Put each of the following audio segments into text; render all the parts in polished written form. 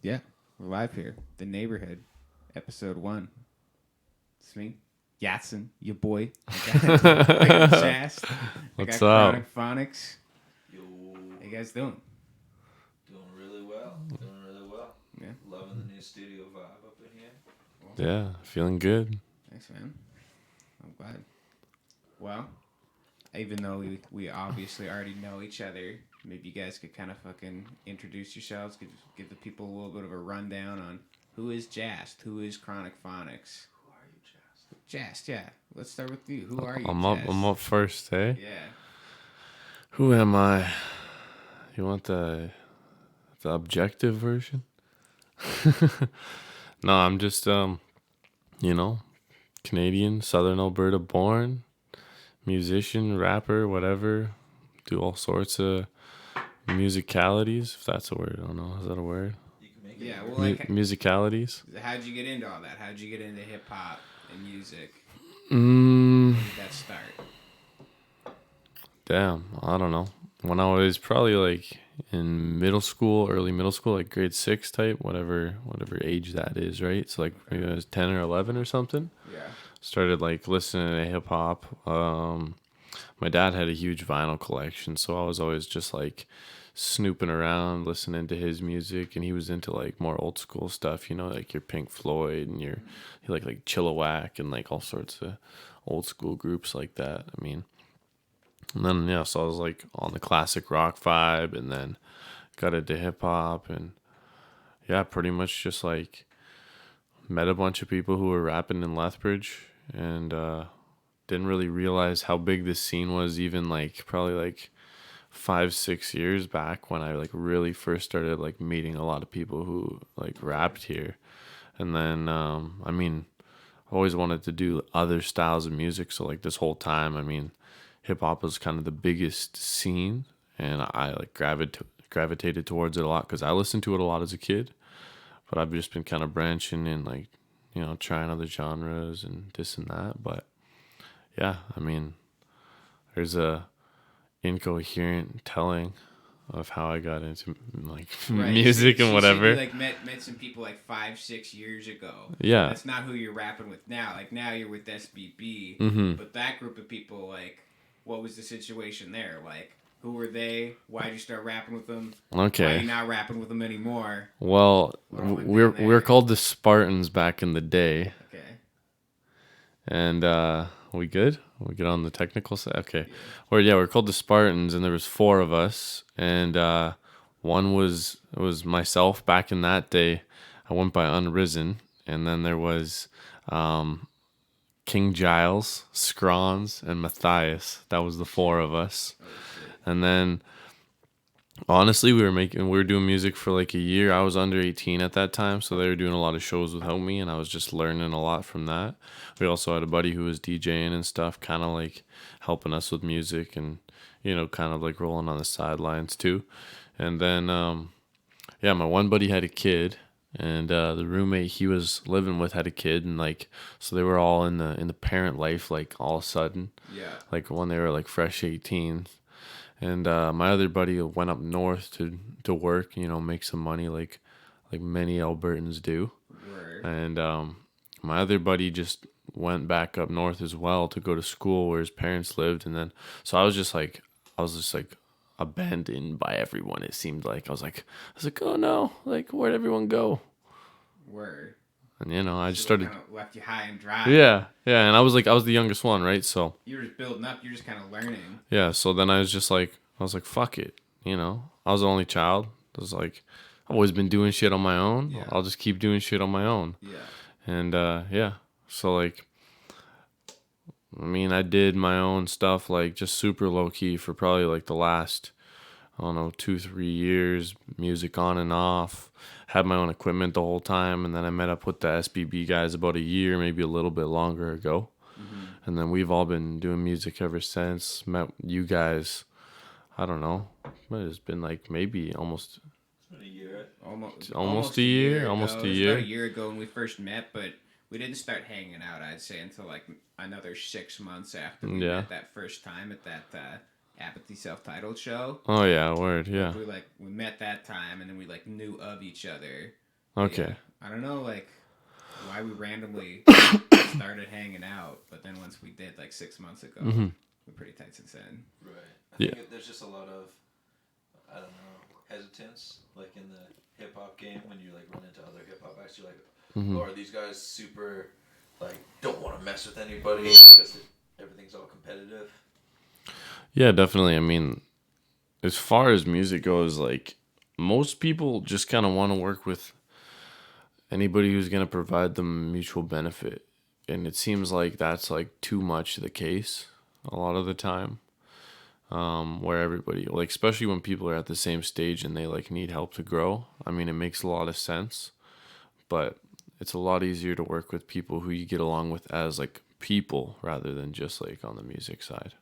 Yeah, we're live here. The NeighborhooD, episode 1. It's me, Yahtzen, your boy. I got Jast. What's I got up? Chronic Phonics. Yo, How you guys doing? doing really well. Yeah. Loving the new studio vibe up in here. Yeah, feeling good. Thanks, man. I'm glad. Well, even though we obviously already know each other, maybe you guys could kind of fucking introduce yourselves, give the people a little bit of a rundown on who is Jast, who is Chronic Phonics. Who are you, Jast? Jast, yeah. Let's start with you. Who are you, I'm Jast? up first, eh? Yeah. Who am I? You want the objective version? No, I'm just Canadian, Southern Alberta born, musician, rapper, whatever. Do all sorts of musicalities, if that's a word. I don't know. Is that a word? You can make it. Yeah, well, Musicalities. how'd you get into all that? How'd you get into hip hop and music? Mm, When did that start? damn, I don't know. When I was probably like in middle school, early middle school, like grade 6 type, whatever age that is, right? So like maybe I was 10 or 11 or something. Yeah. Started like listening to hip hop. My dad had a huge vinyl collection, so I was always just like snooping around, listening to his music, and he was into like more old school stuff, like your Pink Floyd and he like Chilliwack and like all sorts of old school groups like that. I mean, and then so I was like on the classic rock vibe, and then got into hip hop, and yeah, pretty much just like met a bunch of people who were rapping in Lethbridge, and didn't really realize how big this scene was even like probably like 5-6 years back when I like really first started like meeting a lot of people who like rapped here. And then I mean, I always wanted to do other styles of music, so like this whole time, I mean, hip hop was kind of the biggest scene, and I like gravitated towards it a lot because I listened to it a lot as a kid. But I've just been kind of branching and like, trying other genres and this and that. But yeah, I mean, there's a incoherent telling of how I got into like Right. music So and you whatever. like met some people like 5-6 years ago. Yeah. That's not who you're rapping with now. Like now you're with SBB. Mm-hmm. But that group of people, like, what was the situation there? Like, who were they? Why'd you start rapping with them? Why are Okay. you not rapping with them anymore? Well, What all went we're down there? we're called the Spartans back in the day, Okay. and we good? We get on the technical side. Okay. We're called the Spartans, and there was 4 of us, and one was myself back in that day. I went by Unrisen, and then there was King Giles, Scrons, and Matthias. That was the 4 of us. Oh, shit. And then honestly, we were doing music for like a year. I was under 18 at that time, so they were doing a lot of shows without me, and I was just learning a lot from that. We also had a buddy who was DJing and stuff, kind of like helping us with music, and kind of like rolling on the sidelines too. And then my one buddy had a kid, and the roommate he was living with had a kid, and like so they were all in the parent life like all of a sudden, Yeah. like when they were like fresh 18. And my other buddy went up north to work, make some money like many Albertans do. Word. And my other buddy just went back up north as well to go to school where his parents lived. And then so I was just like abandoned by everyone. It seemed like I was like, oh no, like where'd everyone go? Word. And I just So they started. kinda left you high and dry. Yeah, and I was the youngest one, right? So You were just building up. You're just kind of learning. yeah, so then I was like, fuck it, I was the only child. I was like, I've always been doing shit on my own. Yeah. I'll just keep doing shit on my own. Yeah. And so like, I mean, I did my own stuff like just super low key for probably like the last, I don't know, 2-3 years, music on and off. Had my own equipment the whole time, and then I met up with the SBB guys about a year, maybe a little bit longer ago. Mm-hmm. And then we've all been doing music ever since. Met you guys, I don't know, but it's been like maybe almost It's been a year. Almost a year? ago. Almost a It was year? about a year ago when we first met, but we didn't start hanging out, I'd say, until like another 6 months after we Yeah. met that first time at that Apathy self-titled show. Oh yeah, word, yeah. We met that time, and then we like knew of each other. Okay. Yeah, I don't know like why we randomly started hanging out, but then once we did like 6 months ago, we're pretty tight since then. Right. I Yeah. think there's just a lot of, I don't know, hesitance, like in the hip hop game when you like run into other hip hop acts. You're like, oh, are these guys super, like, don't want to mess with anybody because everything's all competitive? Yeah, definitely. I mean, as far as music goes, like most people just kind of want to work with anybody who's going to provide them mutual benefit. And it seems like that's like too much the case a lot of the time. Where everybody, like, especially when people are at the same stage and they like need help to grow. I mean, it makes a lot of sense, but it's a lot easier to work with people who you get along with as like people rather than just like on the music side.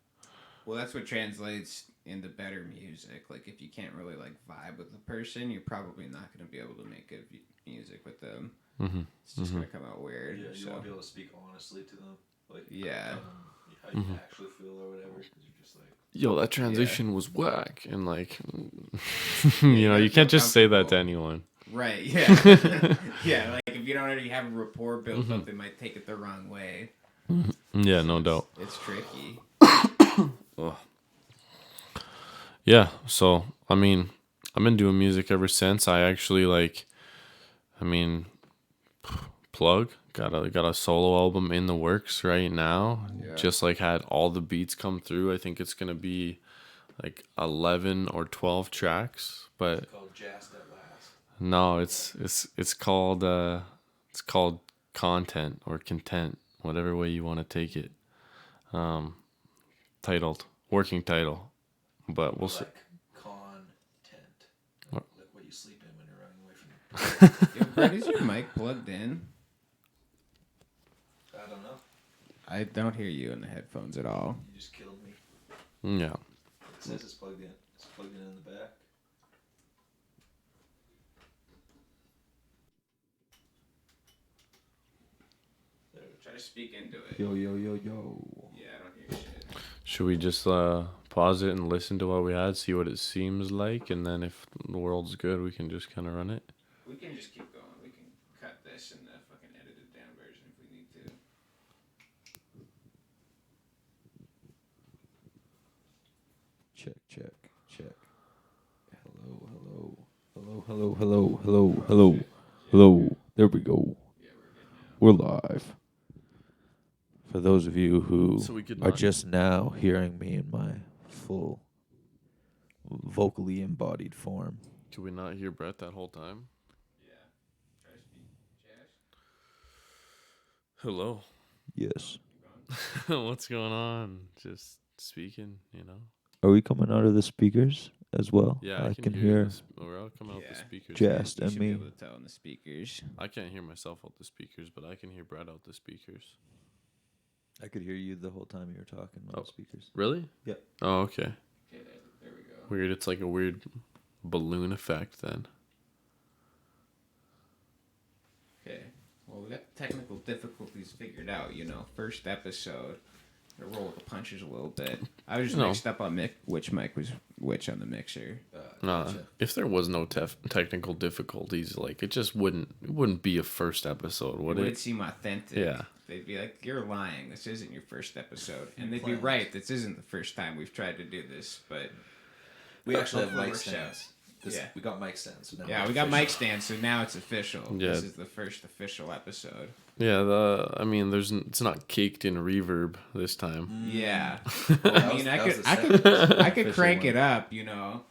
Well, that's what translates into better music. Like, if you can't really like vibe with the person, you're probably not going to be able to make good music with them. It's just going to come out weird. Yeah, you won't be able to speak honestly to them. Like, Yeah. How you actually feel or whatever. 'Cause you're just like, Yo, that transition was whack. And like, you know, you can't just say that to anyone. Right, yeah. Yeah, like if you don't already have a rapport built up, they might take it the wrong way. Yeah, no doubt. It's tricky. Ugh. Yeah, so I mean, I've been doing music ever since. I actually plug got a solo album in the works right now. Yeah. Just like had all the beats come through. I think it's gonna be like 11 or 12 tracks, but it's called Jast at last. no, it's called content or content, whatever way you want to take it. Titled working title, but we'll see. Like content. What? Like what you sleep in when you're running away from Yo, Brett, is your mic plugged in? I don't know. I don't hear you in the headphones at all. You just killed me. Yeah. It says it's plugged in. It's plugged in the back. Try to speak into it. Yo. Yeah, I don't hear shit. Should we just pause it and listen to what we had, see what it seems like, and then if the world's good, we can just kind of run it? We can just keep going. We can cut this in the fucking edited down version if we need to. Check. Hello. There we go. Yeah, we're good now. We're live. For those of you who So we could are not- just now hearing me in my full, vocally embodied form. Could we not hear Brett that whole time? Yeah. Try to speak. Jast? Hello. Yes. What's going on? Just speaking, you know? Are we coming out of the speakers as well? Yeah, I can hear. We're all coming out the Yeah. speakers. Jast You and should me. be able to tell in the speakers. I can't hear myself out the speakers, but I can hear Brett out the speakers. I could hear you the whole time you were talking on Oh. the speakers. Really? Yep. Oh, okay. Okay, there we go. Weird. It's like a weird balloon effect then. Okay. Well, we got technical difficulties figured out, you know. First episode. I roll with the punches a little bit. I was just No. mixed up on which mic was which on the mixer. If there was no technical difficulties, like it wouldn't be a first episode, It would would it? seem authentic. Yeah. They'd be like, "You're lying. This isn't your first episode," and they'd be Plans. right. This isn't the first time we've tried to do this, but We actually have hopefully mic we're stands. Yeah. We got mic stands. So now yeah, we're we got official. mic stands, so now it's official. Yeah. This is the first official episode. Yeah. It's not caked in reverb this time. Yeah. That I was- mean, that was the I second could official crank one. it up, you know.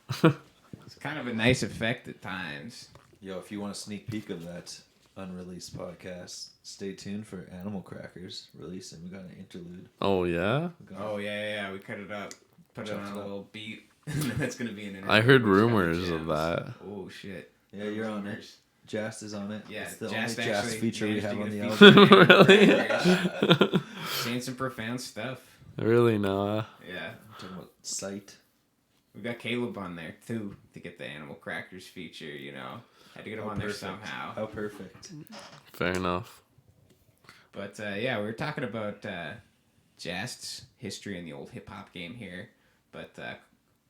It's kind of a nice effect at times. Yo, if you want a sneak peek of that unreleased podcast, stay tuned for Animal Crackers releasing. We got an interlude. Oh yeah. We got- Oh yeah. We cut it up, put it Chopped on it a up. little beat. That's gonna be an interview. I heard with Johnny rumors of Jams. that. Oh shit. Yeah, you're on it. Jast is on it. Yeah, it's the Jast only Jast actually feature we managed have to on the get a album. feature. Really? Saying some profound stuff. Really? Nah. Yeah. Talking about sight. We got Caleb on there too to get the Animal Crackers feature, you know. Had to get him How on there perfect. somehow. How perfect. Fair enough. But yeah, we were talking about Jast's history in the old hip hop game here. But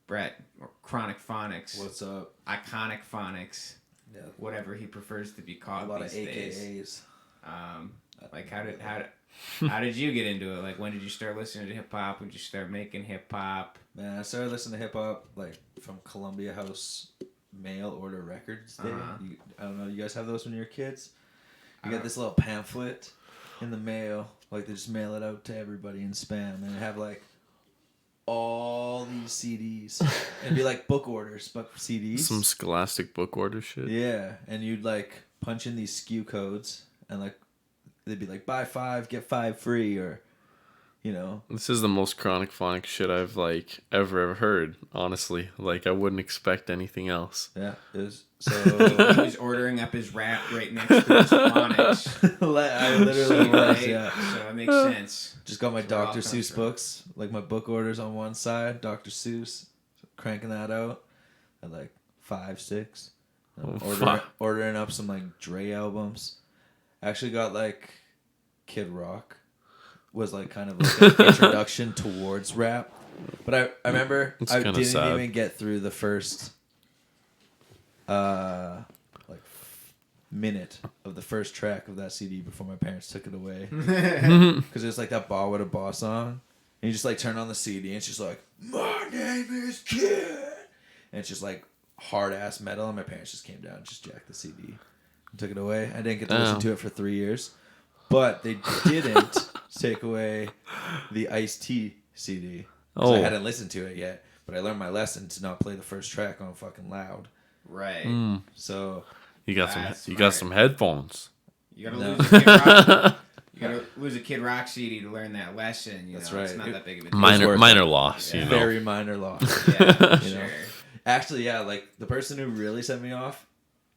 Brett, or Chronic Phonics. What's up? Iconic Phonics. Yeah. Whatever he prefers to be called A lot these of days. AKAs. Like how did you get into it? Like when did you start listening to hip hop? When did you start making hip hop? Man, I started listening to hip hop like from Columbia House mail order records day. I don't know. You guys have those when you were kids? You get this little pamphlet in the mail. Like they just mail it out to everybody in spam, and they have like all these CDs. It'd be like book orders, but for CDs. Some Scholastic book order shit. Yeah, and you'd like punch in these SKU codes, and like they'd be like buy 5 get 5 free, or you know. This is the most Chronic Phonics shit I've like ever heard. Honestly, like I wouldn't expect anything else. Yeah, it was so. He was ordering up his rap right next to his phonics. I literally was. Yeah. So it makes sense. Just got my That's where it all Dr. comes Seuss from. books, like my book orders on one side, Dr. Seuss, cranking that out at like 5, 6. Ordering up some like Dre albums. Actually got like Kid Rock was like kind of like an introduction towards rap. But I remember It's I kinda didn't sad. even get through the first like minute of the first track of that CD before my parents took it away. Because it's like that Ba With a Ba song. And you just like turn on the CD and it's just like, my name is Kid. And it's just like hard ass metal. And my parents just came down and just jacked the CD and took it away. I didn't get to listen to it for 3 years. But they didn't take away the Ice-T CD. Oh. I hadn't listened to it yet. But I learned my lesson to not play the first track on fucking loud. Right. So You got some headphones. You gotta lose a Kid Rock. You gotta lose a Kid Rock CD to learn that lesson. That's know? right. It's not that big of a deal. Minor loss, Yeah. you know. Very minor loss. Yeah, You sure. know? Actually, yeah, like the person who really set me off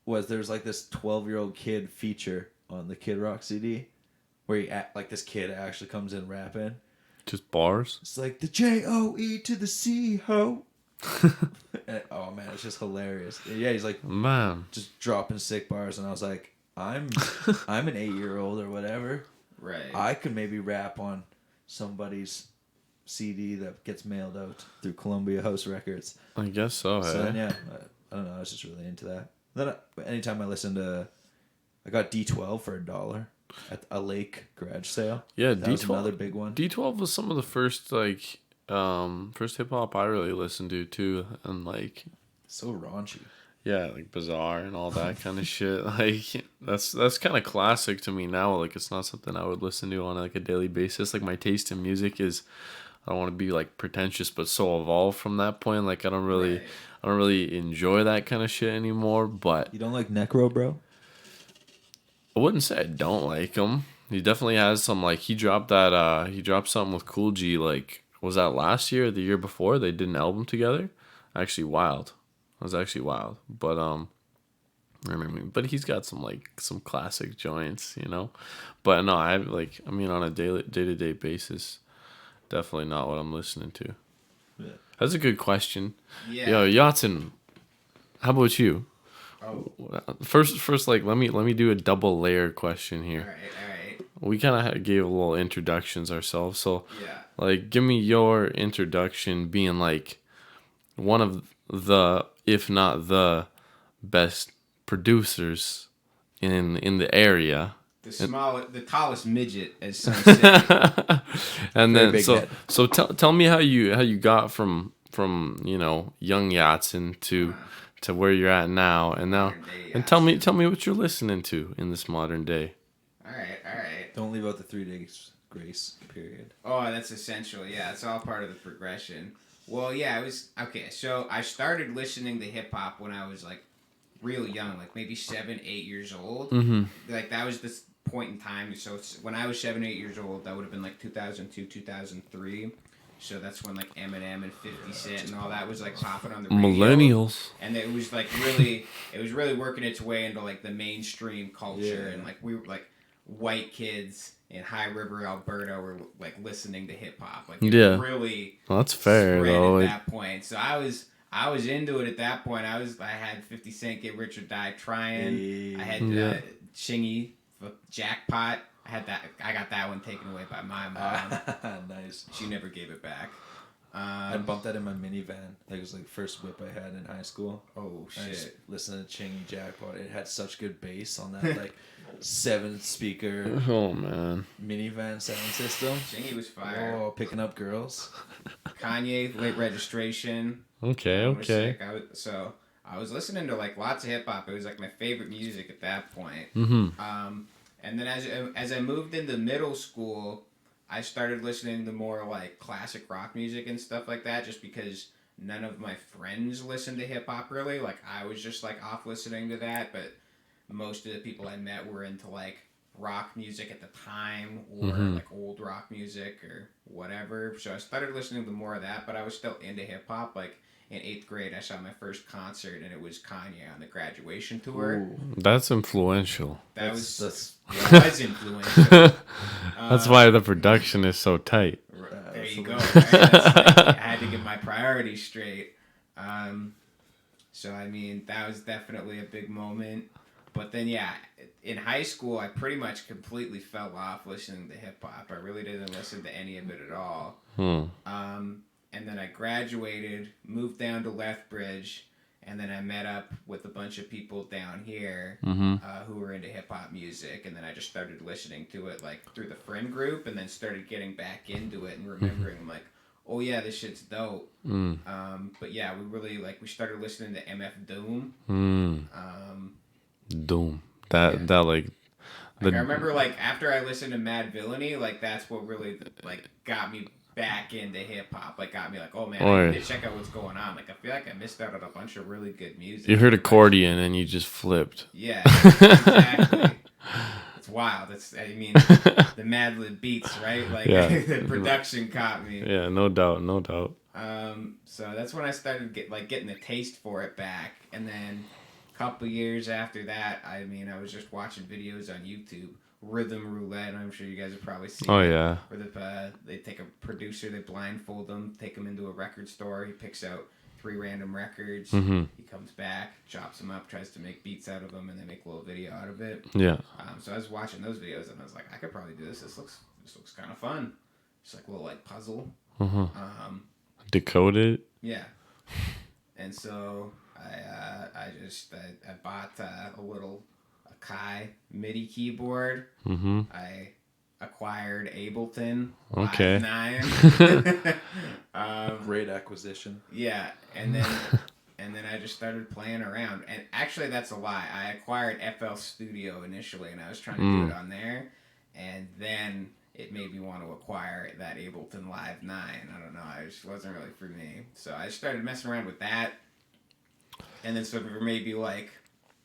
was there's like this 12-year-old kid feature on the Kid Rock CD where like this kid actually comes in rapping. Just bars. It's like the J-O-E to the C ho. And, oh man, it's just hilarious. Yeah, he's like Man. just dropping sick bars, and I was like, I'm an 8-year-old or whatever. Right. I could maybe rap on somebody's CD that gets mailed out through Columbia House Records. I guess so. So Hey. then, yeah, I don't know. I was just really into that. Then anytime I listened to, I got D12 for $1 at a Lake garage sale. Yeah, that was D12. another big one. D12 was some of the first like first hip hop I really listened to too, and like So raunchy. yeah, like Bizarre and all that kind of shit. Like that's kind of classic to me now. Like it's not something I would listen to on like a daily basis. Like my taste in music is, I don't want to be like pretentious, but so evolved from that point. Like I don't really enjoy that kind of shit anymore. But You don't like Necro, bro? I wouldn't say I don't like him. He definitely has some like he dropped something with Cool G. Like was that last year or the year before? They did an album together. Actually wild. It was actually wild. But I remember, but he's got some classic joints, you know. But no, on a day-to-day basis, definitely not what I'm listening to. Yeah. That's a good question. Yeah. Yo, Yahtzen, how about you? Oh. First, like let me do a double layer question here. All right. We kind of gave a little introductions ourselves, so Yeah. like give me your introduction, being like one of the, if not the best producers in the area. The tallest midget, as some say. And Very then big head. so tell me how you got from you know young Yahtzen to where you're at now, and Modern day and tell me what you're listening to in this modern day. All right. Don't leave out the 3 days grace period. Oh, that's essential. Yeah, it's all part of the progression. Well, yeah, it was okay. So I started listening to hip hop when I was like real young, like maybe 7, 8 years old. Mm-hmm. Like that was this point in time. So when I was 7, 8 years old, that would have been like 2002, 2003. So that's when like Eminem and 50 Cent and all that was like popping on the radio. Millennials. And it was like really, it was really working its way into like the mainstream culture, Yeah. and like we were like white kids in High River, Alberta, were like listening to hip hop. Like it Yeah. really. Well, that's fair spread though. at that point. So I was into it at that point. I had 50 Cent, Get Rich or Die Trying. Hey. I had Chingy, Jackpot. I got that one taken away by my mom. Nice. She never gave it back. I bumped that in my minivan. Like, it was like the first whip I had in high school. Oh I just shit! listened to Chingy Jackpot. It had such good bass on that like 7-speaker Oh man. minivan sound system. Chingy was fire. Oh, picking up girls. Kanye, Late Registration. Okay, was okay. sick. I was listening to like lots of hip hop. It was like my favorite music at that point. And then as I moved into middle school, I started listening to more like classic rock music and stuff like that, just because none of my friends listened to hip hop really. Like I was just like off listening to that, but most of the people I met were into like rock music at the time or like old rock music or whatever. So I started listening to more of that, but I was still into hip hop. Like in 8th grade, I saw my first concert, and it was Kanye on the graduation tour. Ooh. That's influential. That That's was influential. That's why the production is so tight. There you go. Right? That's like, I had to get my priorities straight. So I mean, that was definitely a big moment. But then, yeah, in high school, I pretty much completely fell off listening to hip hop. I really didn't listen to any of it at all. And then I graduated, moved down to Lethbridge, and then I met up with a bunch of people down here who were into hip hop music, and then I just started listening to it like through the friend group, and then started getting back into it and remembering like, oh yeah, this shit's dope. But yeah, we started listening to MF Doom. Doom. That like. I remember like after I listened to Mad Villainy, like that's what really like got me back into hip hop. Like got me like, oh man, I need to check out what's going on. Like I feel like I missed out on a bunch of really good music. You heard accordion and you just flipped. Yeah, exactly. It's wild. I mean, the Mad Lib beats, right? Like the production caught me. Yeah, no doubt. So that's when I started getting a taste for it back, and then a couple years after that, I mean, I was just watching videos on YouTube. Rhythm Roulette, I'm sure you guys have probably seen. Oh yeah. Where they take a producer, they blindfold him, take him into a record store. He picks out 3 random records. He comes back, chops them up, tries to make beats out of them, and they make a little video out of it. Yeah. So I was watching those videos, and I was like, I could probably do this. This looks kind of fun. It's like a little like puzzle. Decode it. Yeah. And so I bought a little Kai MIDI keyboard. I acquired Ableton Live 9. Great acquisition. Yeah, and then I just started playing around. And actually, that's a lie. I acquired FL Studio initially, and I was trying to do it on there. And then it made me want to acquire that Ableton Live 9. I don't know. It just wasn't really for me. So I started messing around with that. And then so for maybe like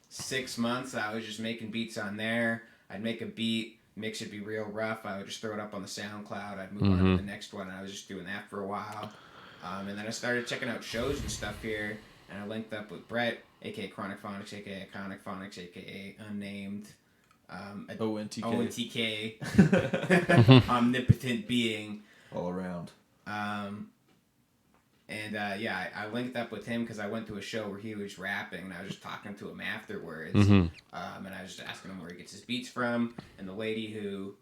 6 months, I was just making beats on there. I'd make a beat, mix it be real rough. I would just throw it up on the SoundCloud. I'd move on to the next one. And I was just doing that for a while. And then I started checking out shows and stuff here. And I linked up with Brett, a.k.a. Chronic Phonics, a.k.a. Chronic Phonics, a.k.a. Unnamed. ONTK. Omnipotent being. All around. I linked up with him because I went to a show where he was rapping, and I was just talking to him afterwards. And I was just asking him where he gets his beats from. And the lady who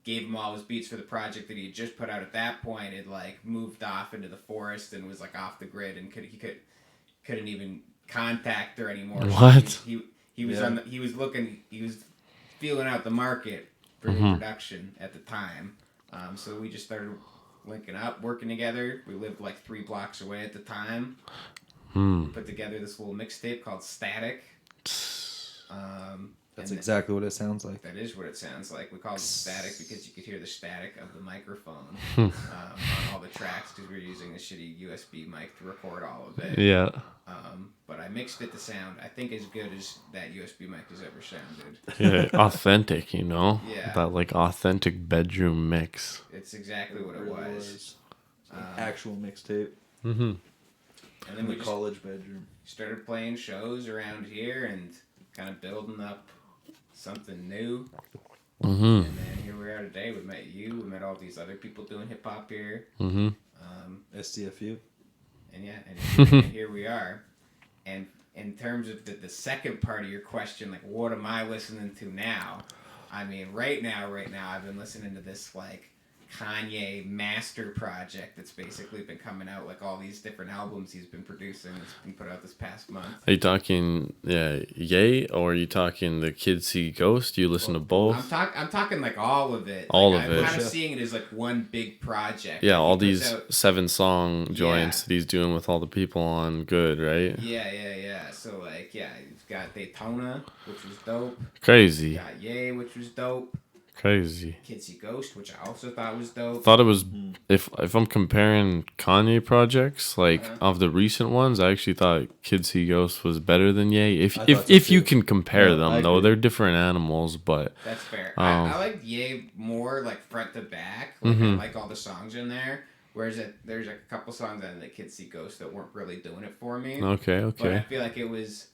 gave him all his beats for the project that he had just put out at that point had like moved off into the forest and was like off the grid and couldn't even contact her anymore. What? So he was feeling out the market for new production at the time. So we just started linking up, working together. We lived like 3 blocks away at the time. Put together this little mixtape called Static. That's exactly what it sounds like. That is what it sounds like. We called it Static because you could hear the static of the microphone on all the tracks because we were using a shitty USB mic to record all of it. Yeah. But I mixed it to sound, I think, as good as that USB mic has ever sounded. Yeah, authentic, you know? Yeah. That like authentic bedroom mix. It's exactly what it was. Actual mixtape. And then we college bedroom. started playing shows around here and kind of building up something new. And then here we are today. We met you. We met all these other people doing hip hop here. STFU. And and here we are. And in terms of the second part of your question, like what am I listening to now? I mean, right now, I've been listening to this like Kanye master project that's basically been coming out, like all these different albums he's been producing that's been put out this past month. Are you talking Ye, or are you talking the Kids See Ghost? Do you listen to both? I'm talking like all of it. All like, of I'm it. kind of seeing it as like one big project. Yeah, like all these 7-song joints Yeah. that he's doing with all the people on Good, right? Yeah. So like, yeah, he's got Daytona, which was dope. Crazy. Got Ye, which was dope. Crazy. Kids See Ghost, which I also thought was dope. Thought it was if I'm comparing Kanye projects like of the recent ones, I actually thought Kids See Ghost was better than Ye. If you can compare them though, they're different animals, but that's fair. I like Ye more like front to back. Like I like all the songs in there. Whereas there's a couple songs on the Kids See Ghost that weren't really doing it for me. Okay. But I feel like it was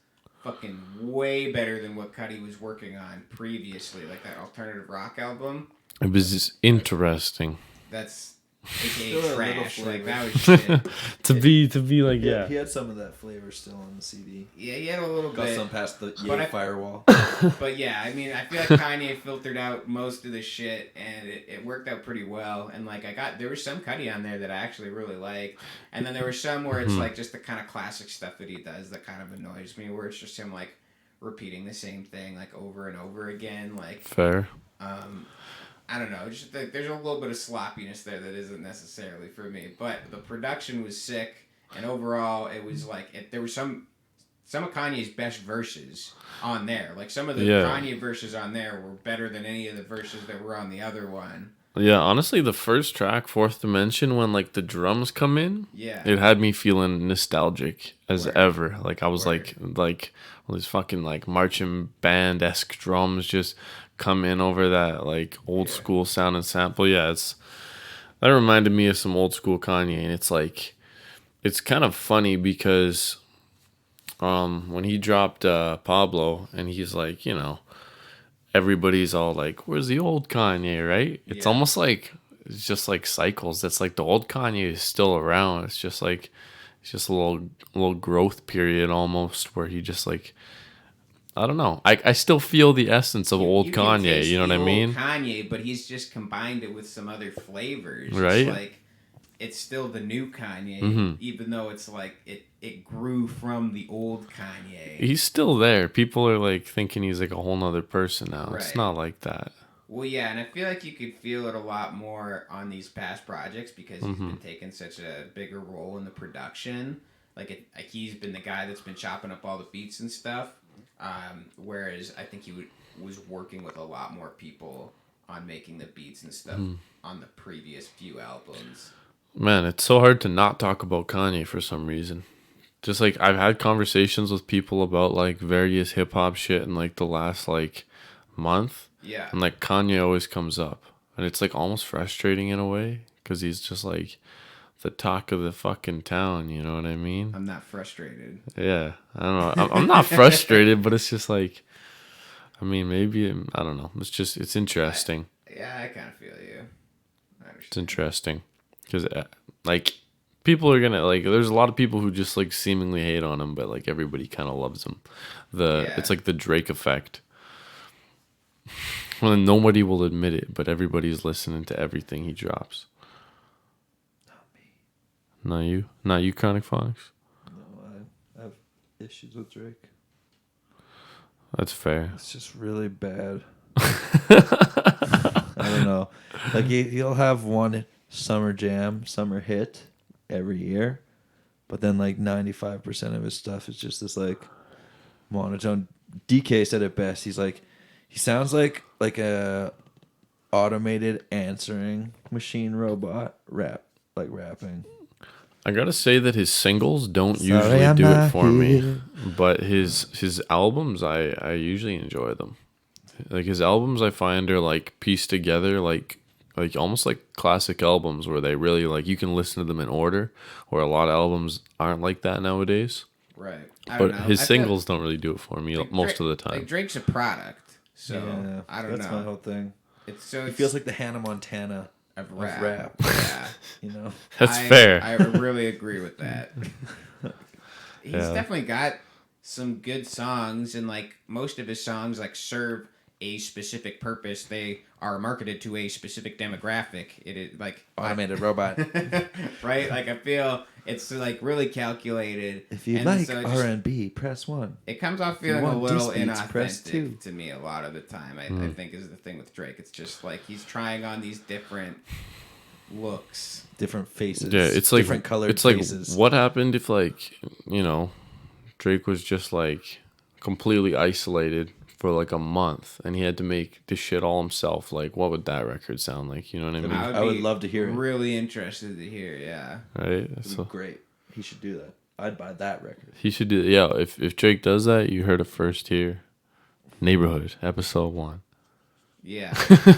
fucking way better than what Cudi was working on previously, like that alternative rock album. It was just interesting. That's aka trash. Like that was shit. to be like He had some of that flavor still on the CD. Yeah, he had a little Got bit. some past the Ye firewall. But yeah, I mean, I feel like Kanye filtered out most of the shit, and it worked out pretty well. And like there was some Cudi on there that I actually really liked, and then there were some where it's like just the kind of classic stuff that he does that kind of annoys me, where it's just him like repeating the same thing like over and over again. Like fair. I don't know, just there's a little bit of sloppiness there that isn't necessarily for me. But the production was sick, and overall it was like there were some of Kanye's best verses on there. Like some of the Kanye verses on there were better than any of the verses that were on the other one. Yeah, honestly, the first track, Fourth Dimension, when like the drums come in, it had me feeling nostalgic as ever. Like I was like all these fucking like marching band-esque drums just come in over that like old school sound and sample. Yeah, that reminded me of some old school Kanye, and it's like it's kind of funny because when he dropped Pablo, and he's like, you know, everybody's all like, where's the old Kanye, right? It's almost like it's just like cycles. That's like the old Kanye is still around. It's just like it's just a little growth period almost, where he just like, I don't know. I still feel the essence of old Kanye. You know what I mean? Kanye, but he's just combined it with some other flavors. Right. It's like it's still the new Kanye, even though it's like it grew from the old Kanye. He's still there. People are like thinking he's like a whole nother person now. It's not like that. Well, yeah, and I feel like you could feel it a lot more on these past projects because he's been taking such a bigger role in the production. Like he's been the guy that's been chopping up all the beats and stuff. Whereas I think he was working with a lot more people on making the beats and stuff on the previous few albums. Man, it's so hard to not talk about Kanye for some reason. Just like I've had conversations with people about like various hip hop shit in like the last like month. Yeah. And like Kanye always comes up. And it's like almost frustrating in a way because he's just like the talk of the fucking town, you know what I mean? I'm not frustrated. Yeah, I don't know. I'm not frustrated, but it's just like, I mean, maybe, I don't know. It's interesting. I kind of feel you. I understand. It's interesting. Because, like, people are gonna, like, there's a lot of people who just, like, seemingly hate on him, but, like, everybody kind of loves him. It's like the Drake effect. Well, nobody will admit it, but everybody's listening to everything he drops. Not you? Not you, Chronic Phonics? No, I have issues with Drake. That's fair. It's just really bad. I don't know. Like he'll have one summer hit every year, but then like 95% of his stuff is just this like monotone. DK said it best. He's like, he sounds like a automated answering machine robot rapping. I gotta say that his singles don't usually do it for me, but his albums, I usually enjoy them. Like his albums, I find are like pieced together, like almost like classic albums where they really like you can listen to them in order. Where a lot of albums aren't like that nowadays. Right. But his singles don't really do it for me most of the time. Like Drake's a product, so I don't know. That's my whole thing. It feels like the Hannah Montana of rap. Yeah. You know, that's fair. I really agree with that. He's definitely got some good songs, and like most of his songs like serve a specific purpose. They are marketed to a specific demographic. It is like Automated robot. right? Like I feel it's like really calculated. If you and like so R&B, press 1. it comes off you feeling a want little disc beats, press 2. inauthentic to me a lot of the time. I think is the thing with Drake. It's just like he's trying on these different looks. Different faces. Yeah, it's like different colored it's like faces. what happened if like Drake was just like completely isolated for like a month and he had to make this shit all himself. Like, what would that record sound like? You know what I mean? I would love to hear it. Really interested to hear, yeah. Right? It'd be great. He should do that. I'd buy that record. He should do. Yeah, if Drake does that, you heard it first here. NeighborhooD, episode 1. Yeah.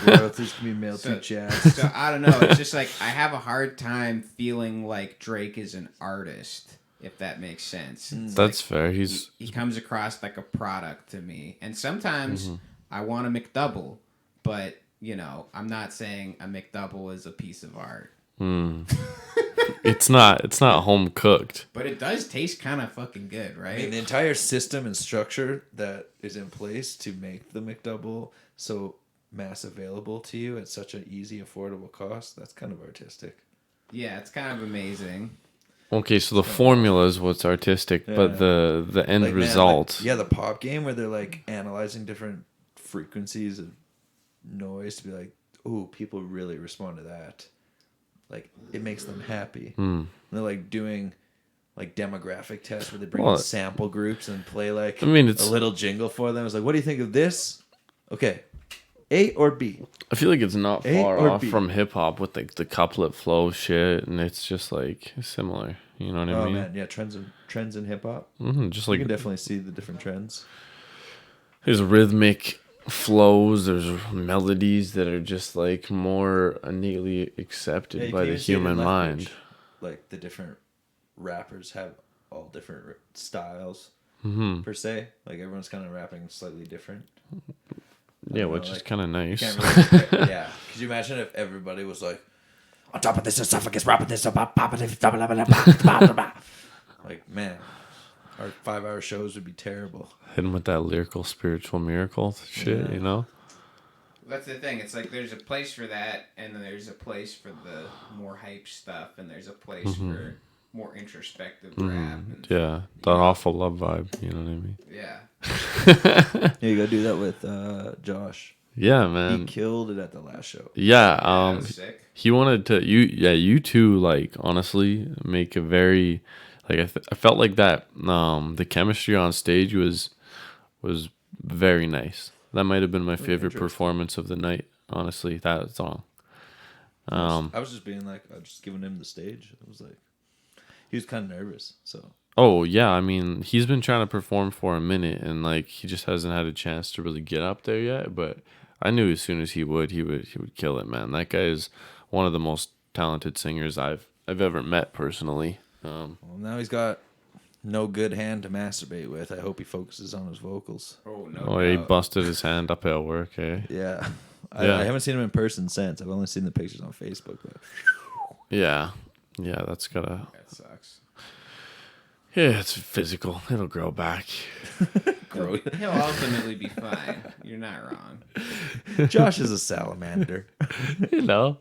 Royalties can be mailed to Jast. So I don't know. It's just like I have a hard time feeling like Drake is an artist, if that makes sense. It's That's like fair. he comes across like a product to me, and sometimes I want a McDouble, but I'm not saying a McDouble is a piece of art. It's not home cooked. But it does taste kind of fucking good, right? I mean, the entire system and structure that is in place to make the McDouble so mass available to you at such an easy, affordable cost, that's kind of artistic. Yeah, it's kind of amazing. Okay, so the formula is what's artistic, but the end result. The pop game where they're like analyzing different frequencies of noise to be like, ooh, people really respond to that. Like, it makes them happy. And they're like doing like demographic tests where they bring in sample groups and play like a little jingle for them. It's like, what do you think of this? Okay, A or B? I feel like it's not far off from hip hop with like the couplet flow shit, and it's just like similar. You know what I mean? Oh man, yeah, trends in hip hop. Just You like can definitely see the different trends. there's rhythmic flows, there's melodies that are just like more innately accepted by the human mind. Like the different rappers have all different styles per se. Like everyone's kind of rapping slightly different. Yeah, which is kind of nice. Yeah. Could you imagine if everybody was like, on top of this esophagus, rapping this, like, man, our 5-hour shows would be terrible. Hitting with that lyrical spiritual miracle shit, you know? That's the thing. It's like there's a place for that, and then there's a place for the more hype stuff, and there's a place for more introspective rap. And, Yeah, that awful love vibe, you know what I mean? Yeah. Yeah, you gotta do that with Josh. Yeah, man. He killed it at the last show. Yeah, That was sick. he wanted to you two like honestly make a very like I felt like that the chemistry on stage was very nice. That might have been my favorite performance of the night, honestly, that song. I was just being like, I was just giving him the stage. It was like, he was kind of nervous, so. Oh yeah, I mean, he's been trying to perform for a minute and like he just hasn't had a chance to really get up there yet, but I knew as soon as he would kill it, man. That guy is one of the most talented singers I've ever met personally. Well, now he's got no good hand to masturbate with. I hope he focuses on his vocals. Oh, no. Oh, he busted his hand up at work, eh? Yeah. Yeah. I haven't seen him in person since. I've only seen the pictures on Facebook. But... Yeah, that's gotta. That sucks. Yeah, it's physical. It'll grow back. He'll ultimately be fine. You're not wrong. Josh is a salamander. You know,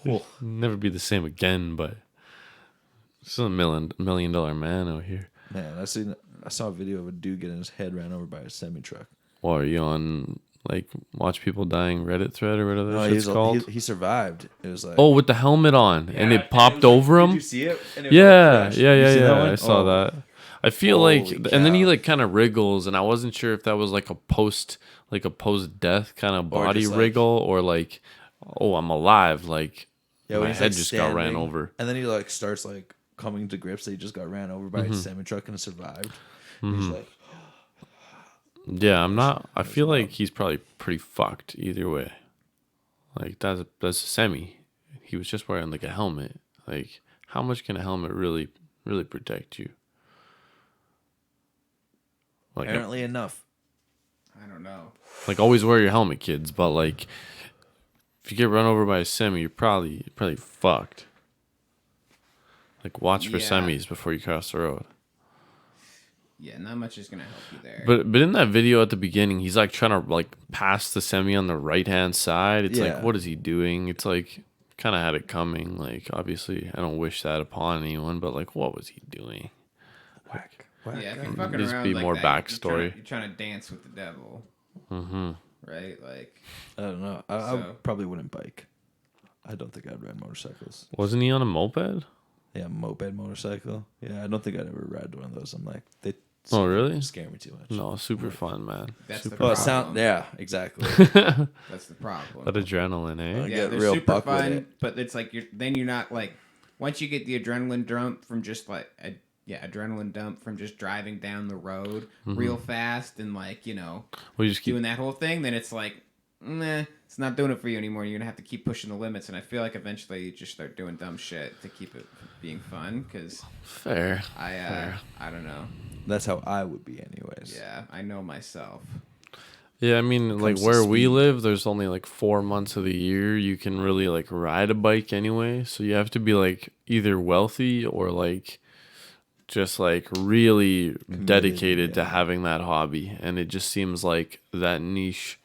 he'll never be the same again. But this is a $1 million man out here. Man, I saw a video of a dude getting his head ran over by a semi truck. Well, are you on like watch people dying Reddit thread or whatever that shit's called? He survived. It was like With the helmet on, and it popped over him. Did you see it? And it Yeah. that I saw that. I feel like, Holy and then he cow. like kind of wriggles, and I wasn't sure if that was like a post death kind of body just, like- wriggle, or like, oh, I'm alive, like when my he's, head like, just got ran standing, over. And then he like starts like coming to grips that he just got ran over by a semi truck and survived. He's like, Yeah, I feel like he's probably pretty fucked either way. Like that's a semi. He was just wearing like a helmet. Like, how much can a helmet really protect you? Like, apparently enough. I don't know. like always wear your helmet, kids. But like, if you get run over by a semi, you're probably fucked. Like, watch for Yeah. semis before you cross the road. Yeah, not much is gonna help you there. But in that video at the beginning, he's like trying to like pass the semi on the right hand side. It's like, what is he doing? It's like kind of had it coming. Like obviously, I don't wish that upon anyone, but like, what was he doing? Whack. Yeah, if you're fucking Just around be like more that, backstory. You're trying to dance with the devil. Right? Like, I don't know. I probably wouldn't bike. I don't think I'd ride motorcycles. Wasn't he on a moped? Yeah, moped motorcycle. Yeah, I don't think I'd ever ride one of those. I'm like, they really? scare me too much. No, super fun, man. that's Super the problem. Yeah, exactly. That's the problem. That adrenaline, eh? Yeah, get they're real super buck with fun, it. but it's like you're not like once you get the adrenaline dump from just like adrenaline dump from just driving down the road real fast and like Well, you just keep doing that whole thing, then it's like, nah, it's not doing it for you anymore. You're gonna have to keep pushing the limits, and I feel like eventually you just start doing dumb shit to keep it being fun. Because fair. I don't know. That's how I would be, anyways. Yeah, I know myself. Yeah, I mean, like comes to where we speed. live, there's only like 4 months of the year you can really like ride a bike anyway. So you have to be like either wealthy or like just like really dedicated to yeah. having that hobby. And it just seems like that niche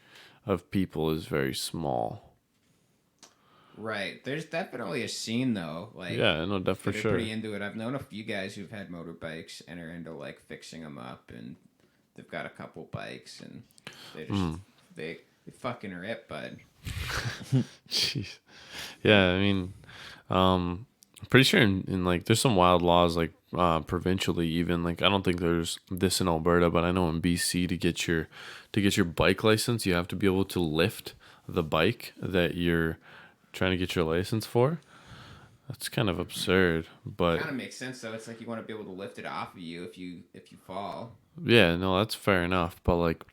of people is very small. Right. There's definitely a scene though. Like, Yeah, no, that for that are sure. pretty into it. I've known a few guys who've had motorbikes and are into like fixing them up, and they've got a couple bikes, and they just they fucking rip, bud. Jeez. Yeah, I mean, I'm pretty sure in like there's some wild laws like provincially even like I don't think there's this in Alberta, but I know in BC to get your bike license you have to be able to lift the bike that you're trying to get your license for. That's kind of absurd, but Kind of makes sense though. It's like you want to be able to lift it off of you if you fall. yeah, no, that's fair enough. But like,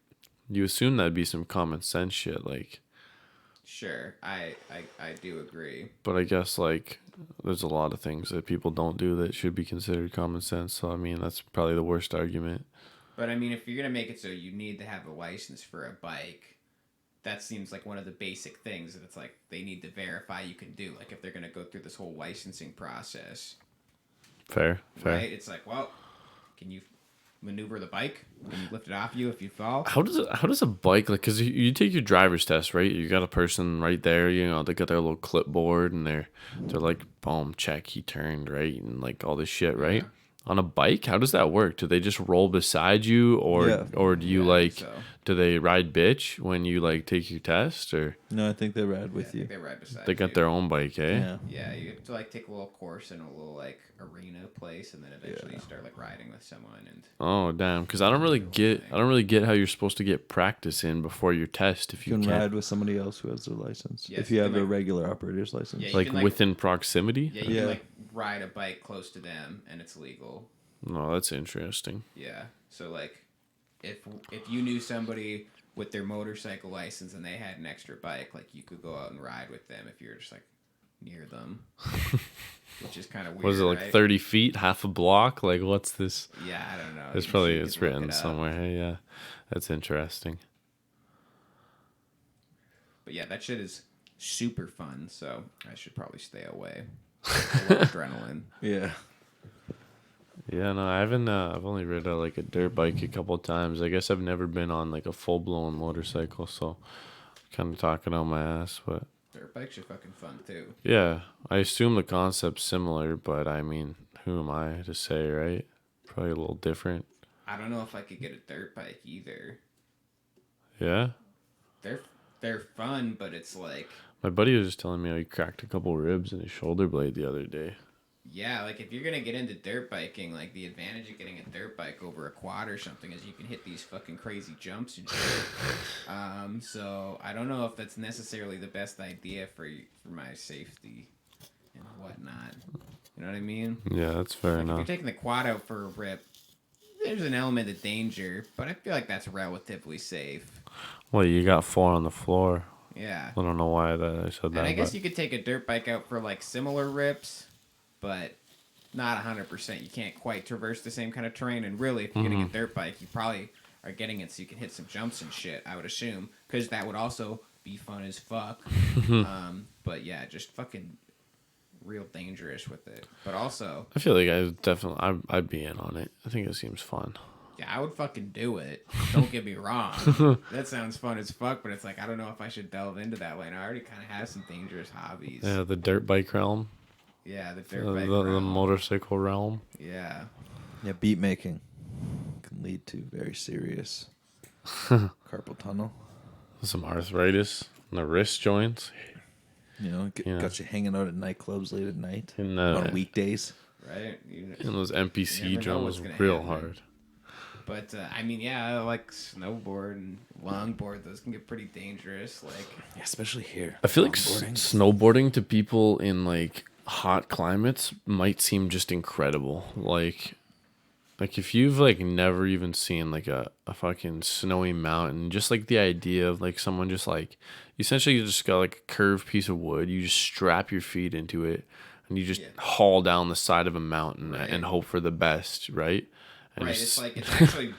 you assume that'd be some common sense shit, like. Sure, I do agree. But I guess like there's a lot of things that people don't do that should be considered common sense. So I mean that's probably the worst argument. But I mean, if you're gonna make it so you need to have a license for a bike, that seems like one of the basic things that it's like they need to verify you can do. Like if they're gonna go through this whole licensing process, Fair. right? It's like, well, can you maneuver the bike? Can you lift it off you if you fall? How does a bike like? Cause you take your driver's test, right? You got a person right there. You know they got their little clipboard and they're like, boom, check, he turned right and like all this shit, right? Yeah. On a bike, how does that work? Do they just roll beside you, or Yeah. do you Yeah, I like? think so. Do they ride bitch when you like take your test, or No, I think they ride I with think you. they ride beside they got you. their own bike, eh? Yeah. Yeah, you have to like take a little course in a little like arena place, and then eventually you start like riding with someone. And Oh damn! Because I don't really get how you're supposed to get practice in before your test if You you can can't ride with somebody else who has their license. Yes, if you you have can, a like- regular operator's license. Yeah, you like can, like- within proximity. yeah, you Yeah. can like ride a bike close to them, and it's legal. No, that's interesting. Yeah, so like if you knew somebody with their motorcycle license and they had an extra bike, like you could go out and ride with them if you're just like near them, which is kind of weird. Was it like right? 30 feet, half a block? Like what's this? Yeah, I don't know. It's You probably could it's look written it up. somewhere. Hey, yeah, that's interesting. But yeah, that shit is super fun. So I should probably stay away. I love adrenaline. Yeah. Yeah, no, I haven't. I've only ridden like a dirt bike a couple times. I guess I've never been on like a full blown motorcycle, so kind of talking on my ass. But Dirt bikes are fucking fun too. yeah, I assume the concept's similar, but I mean, who am I to say, right? Probably a little different. I don't know if I could get a dirt bike either. Yeah. They're fun, but it's like, My buddy was just telling me how he cracked a couple ribs in his shoulder blade the other day. yeah, like if you're gonna get into dirt biking, like the advantage of getting a dirt bike over a quad or something is you can hit these fucking crazy jumps and shit. So I don't know if that's necessarily the best idea for my safety and whatnot. You know what I mean? Yeah, that's fair Like if you're enough. taking the quad out for a rip, there's an element of danger, but I feel like that's relatively safe. Well, you got 4 on the floor. Yeah. I don't know why I said that. And I guess but- you could take a dirt bike out for like similar rips, but not 100%. You can't quite traverse the same kind of terrain. And really, if you're getting a dirt bike, you probably are getting it so you can hit some jumps and shit, I would assume. Because that would also be fun as fuck. But yeah, just fucking real dangerous with it. But also, I feel like I'd be in on it. I think it seems fun. Yeah, I would fucking do it. Don't get me wrong. That sounds fun as fuck, but it's like, I don't know if I should delve into that way. And I already kind of have some dangerous hobbies. Yeah, the dirt bike realm. Yeah, the The, dirt bike the realm. motorcycle realm. Yeah. Yeah, beat making can lead to very serious carpal tunnel. Some arthritis in the wrist joints. You know, got you hanging out at nightclubs late at night And, on weekdays. Right? And those NPC you never know drums what's gonna real happen. hard. But, I mean, yeah, I like snowboard and longboard. Those can get pretty dangerous. Like, Yeah, especially here. I feel like Longboarding. snowboarding to people in like hot climates might seem just incredible. Like if you've like never even seen like a fucking snowy mountain, just like the idea of like someone just like essentially you just got like a curved piece of wood, you just strap your feet into it and you just haul down the side of a mountain and hope for the best, right? And right, it's like, it's actually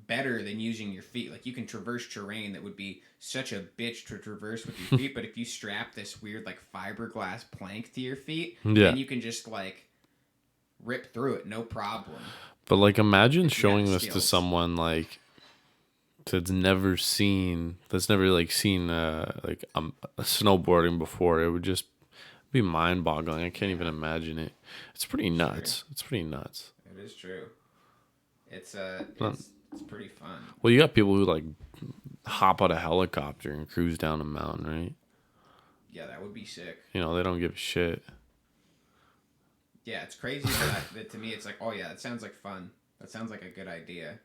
better than using your feet. Like, you can traverse terrain that would be such a bitch to traverse with your feet, but if you strap this weird, like, fiberglass plank to your feet, then you can just, like, rip through it, no problem. But, like, imagine If you showing have the this to skills. someone, like, that's never like seen a snowboarding before. It would just be mind-boggling. I can't even imagine it. It's pretty nuts. It's pretty nuts. It is true. It's pretty fun. Well, you got people who like hop out a helicopter and cruise down a mountain, right? Yeah, that would be sick. You know, they don't give a shit. Yeah, it's crazy that to me it's like, oh yeah, that sounds like fun. That sounds like a good idea.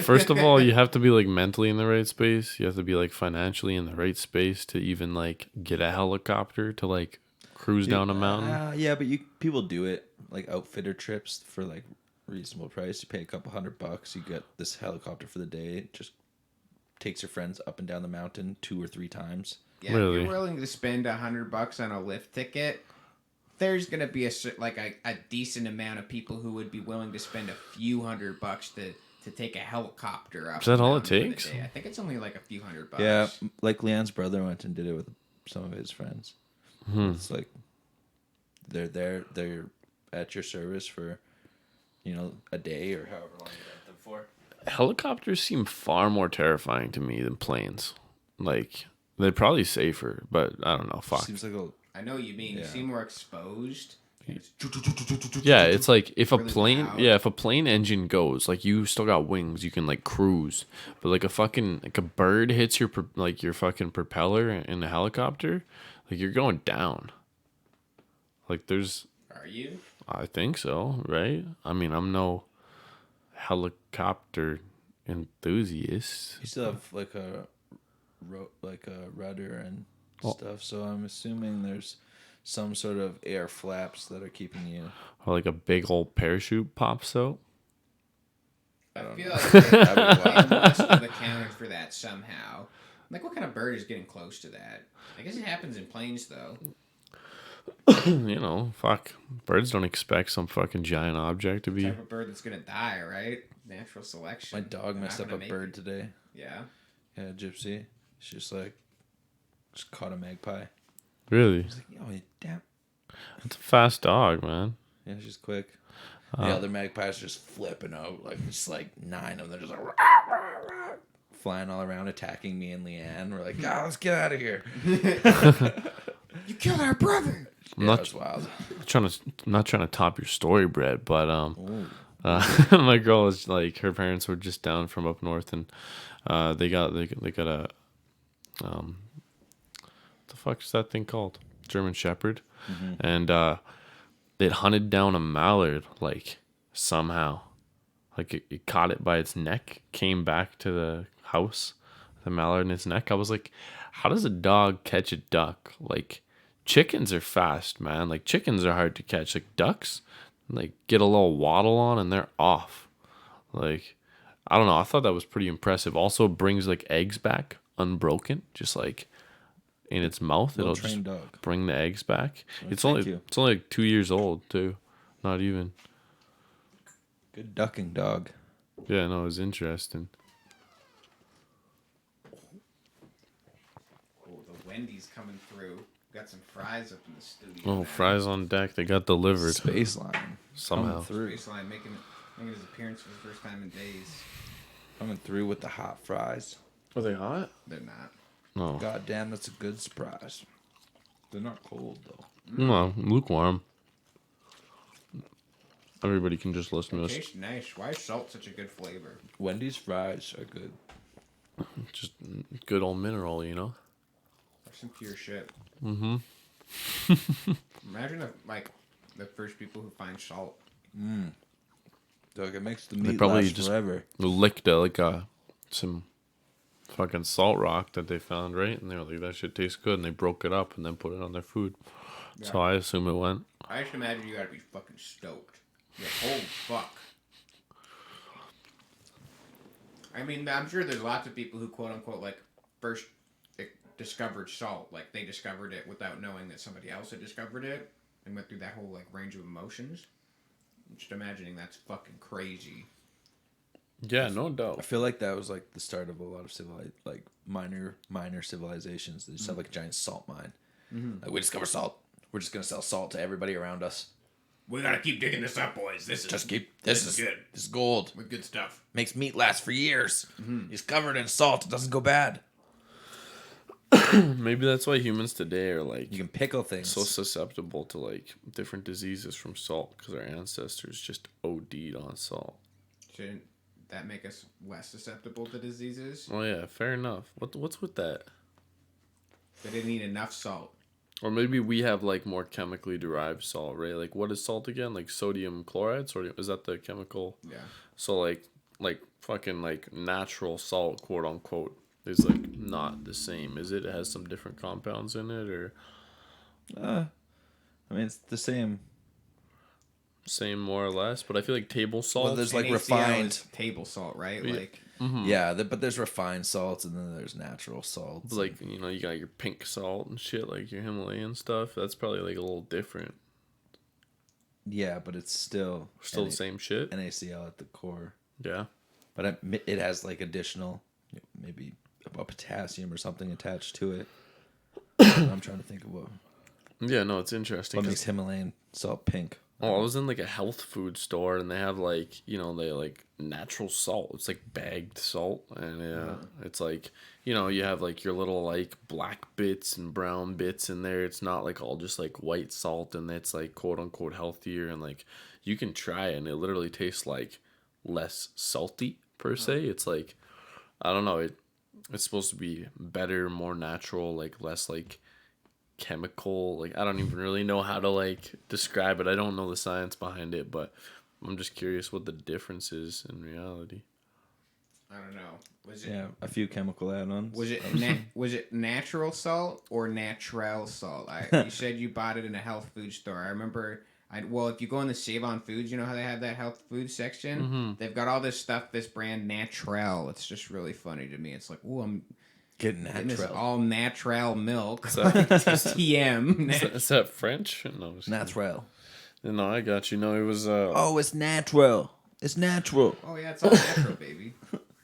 First of all, you have to be like mentally in the right space. You have to be like financially in the right space to even like get a helicopter to like cruise down a mountain. Yeah, but people do it like outfitter trips for like reasonable price. You pay a couple $100, you get this helicopter for the day. It just takes your friends up and down the mountain 2 or 3 times. Yeah, Really? if you're willing to spend $100 on a lift ticket, there's gonna be a decent amount of people who would be willing to spend a few $100 to take a helicopter up. Is that the all it mountain for the takes? day. I think it's only like a few $100. Yeah, like Leanne's brother went and did it with some of his friends. It's like they're at your service for, you know, a day or however long you rent them for. Helicopters seem far more terrifying to me than planes. Like they're probably safer, but I don't know. Fuck. Seems like I know what you mean. You seem more exposed. Yeah, it's like if a really plane, loud. if a plane engine goes, like you still got wings, you can like cruise. But like a bird hits your fucking propeller in a helicopter, like you're going down. Like there's, Are you? I think so, right? I mean, I'm no helicopter enthusiast. you still have like a rudder and stuff. So I'm assuming there's some sort of air flaps that are keeping you. Or like a big old parachute pops out. I feel like That'd be wild. they must have accounted for that somehow. Like, what kind of bird is getting close to that? I guess it happens in planes, though. You know, fuck. Birds don't expect some fucking giant object to be. Type of bird that's gonna die, right? Natural selection. My dog They're messed not up gonna a make bird it. today. Yeah. Yeah, Gypsy. She's just caught a magpie. Really? She's like, oh, damn. It's a fast dog, man. Yeah, she's quick. The other magpies are just flipping out. Like, just like 9 of them. They're just like, rah, rah, rah, flying all around, attacking me and Leanne. We're like, let's get out of here. You killed our brother! I'm Yeah, not that was wild. not trying to top your story, Brett, but my girl is like her parents were just down from up north, and they got a what the fuck is that thing called? German Shepherd, and they'd hunted down a mallard like somehow, like it caught it by its neck, came back to the house, the mallard in its neck. I was like, how does a dog catch a duck? Like chickens are fast, man. Like chickens are hard to catch. Like ducks, like get a little waddle on and they're off. Like I don't know. I thought that was pretty impressive. Also brings like eggs back unbroken, just like in its mouth. It'll just Well-trained dog. bring the eggs back. Well, It's thank only you. like 2 years old too. Not even. Good ducking dog. Yeah, no, it was interesting. Oh, the Wendy's coming through. Got some fries up in the studio. Oh, now. fries on deck. They got delivered Space line. somehow. Coming through. Baseline making Making his appearance for the first time in days. Coming through with the hot fries. Are they hot? They're not. No. God damn, that's a good surprise. They're not cold though. No, lukewarm. Everybody can just listen to It us. tastes nice. Why is salt such a good flavor? Wendy's fries are good. Just good old mineral, you know? That's some pure shit. Mm-hmm. Imagine if, like, the first people who find salt. Doug, it makes the They meat probably last just forever. licked some fucking salt rock that they found, right? And they were like, that shit tastes good. And they broke it up and then put it on their food. Yeah. So I assume it went. I just imagine you gotta be fucking stoked. Yeah, holy fuck. I mean, I'm sure there's lots of people who quote unquote like first discovered salt. Like they discovered it without knowing that somebody else had discovered it and went through that whole like range of emotions. I'm just imagining that's fucking crazy. Yeah, no doubt. I feel like that was like the start of a lot of like minor civilizations. They just have like a giant salt mine. Like we discover salt. We're just gonna sell salt to everybody around us. We gotta keep digging this up, boys. This is This is good. This is gold. With good stuff. Makes meat last for years. It's covered in salt. It doesn't go bad. Maybe that's why humans today are like You can pickle things. so susceptible to like different diseases from salt because our ancestors just OD'd on salt. Shouldn't that make us less susceptible to diseases? Oh yeah, fair enough. What's with that? They didn't eat enough salt. Or maybe we have like more chemically derived salt, right? Like what is salt again? Like sodium chloride? Sodium, is that the chemical? Yeah. So like fucking like natural salt, quote unquote, is like not the same, is it? It has some different compounds in it, or I mean, it's the same. same more or less. But I feel like table salt. Well, there's like NaCl refined. is table salt, right? Yeah. Like Yeah, but there's refined salts and then there's natural salts. like, you know, you got your pink salt and shit, like your Himalayan stuff. That's probably like a little different. Yeah, but it's still Still the same shit. NaCl at the core. Yeah. But it has like additional, maybe a potassium or something attached to it. I'm trying to think of what Yeah, no, it's interesting. makes Himalayan salt pink. Oh, I was in like a health food store and they have like, you know, they like natural salt. It's like bagged salt. And it's like, you know, you have like your little like black bits and brown bits in there. It's not like all just like white salt, and it's like quote unquote healthier. And like you can try it and it literally tastes like less salty per se. It's like, I don't know. It's supposed to be better, more natural, like less like chemical. Like I don't even really know how to like describe it. I don't know the science behind it, but I'm just curious what the difference is in reality. I don't know. Was it Yeah, a few chemical add-ons. was it natural salt or natural salt? You said you bought it in a health food store. I remember. If you go in the Save On Foods, you know how they have that health food section. Mm-hmm. They've got all this stuff. This brand Natural. It's just really funny to me. It's like, ooh, I'm getting getting this natural? all natural milk. Is that, TM. is that French? No, Natural. no, I got you. No, it was Oh, it's natural. It's natural. Oh yeah, it's all natural, baby.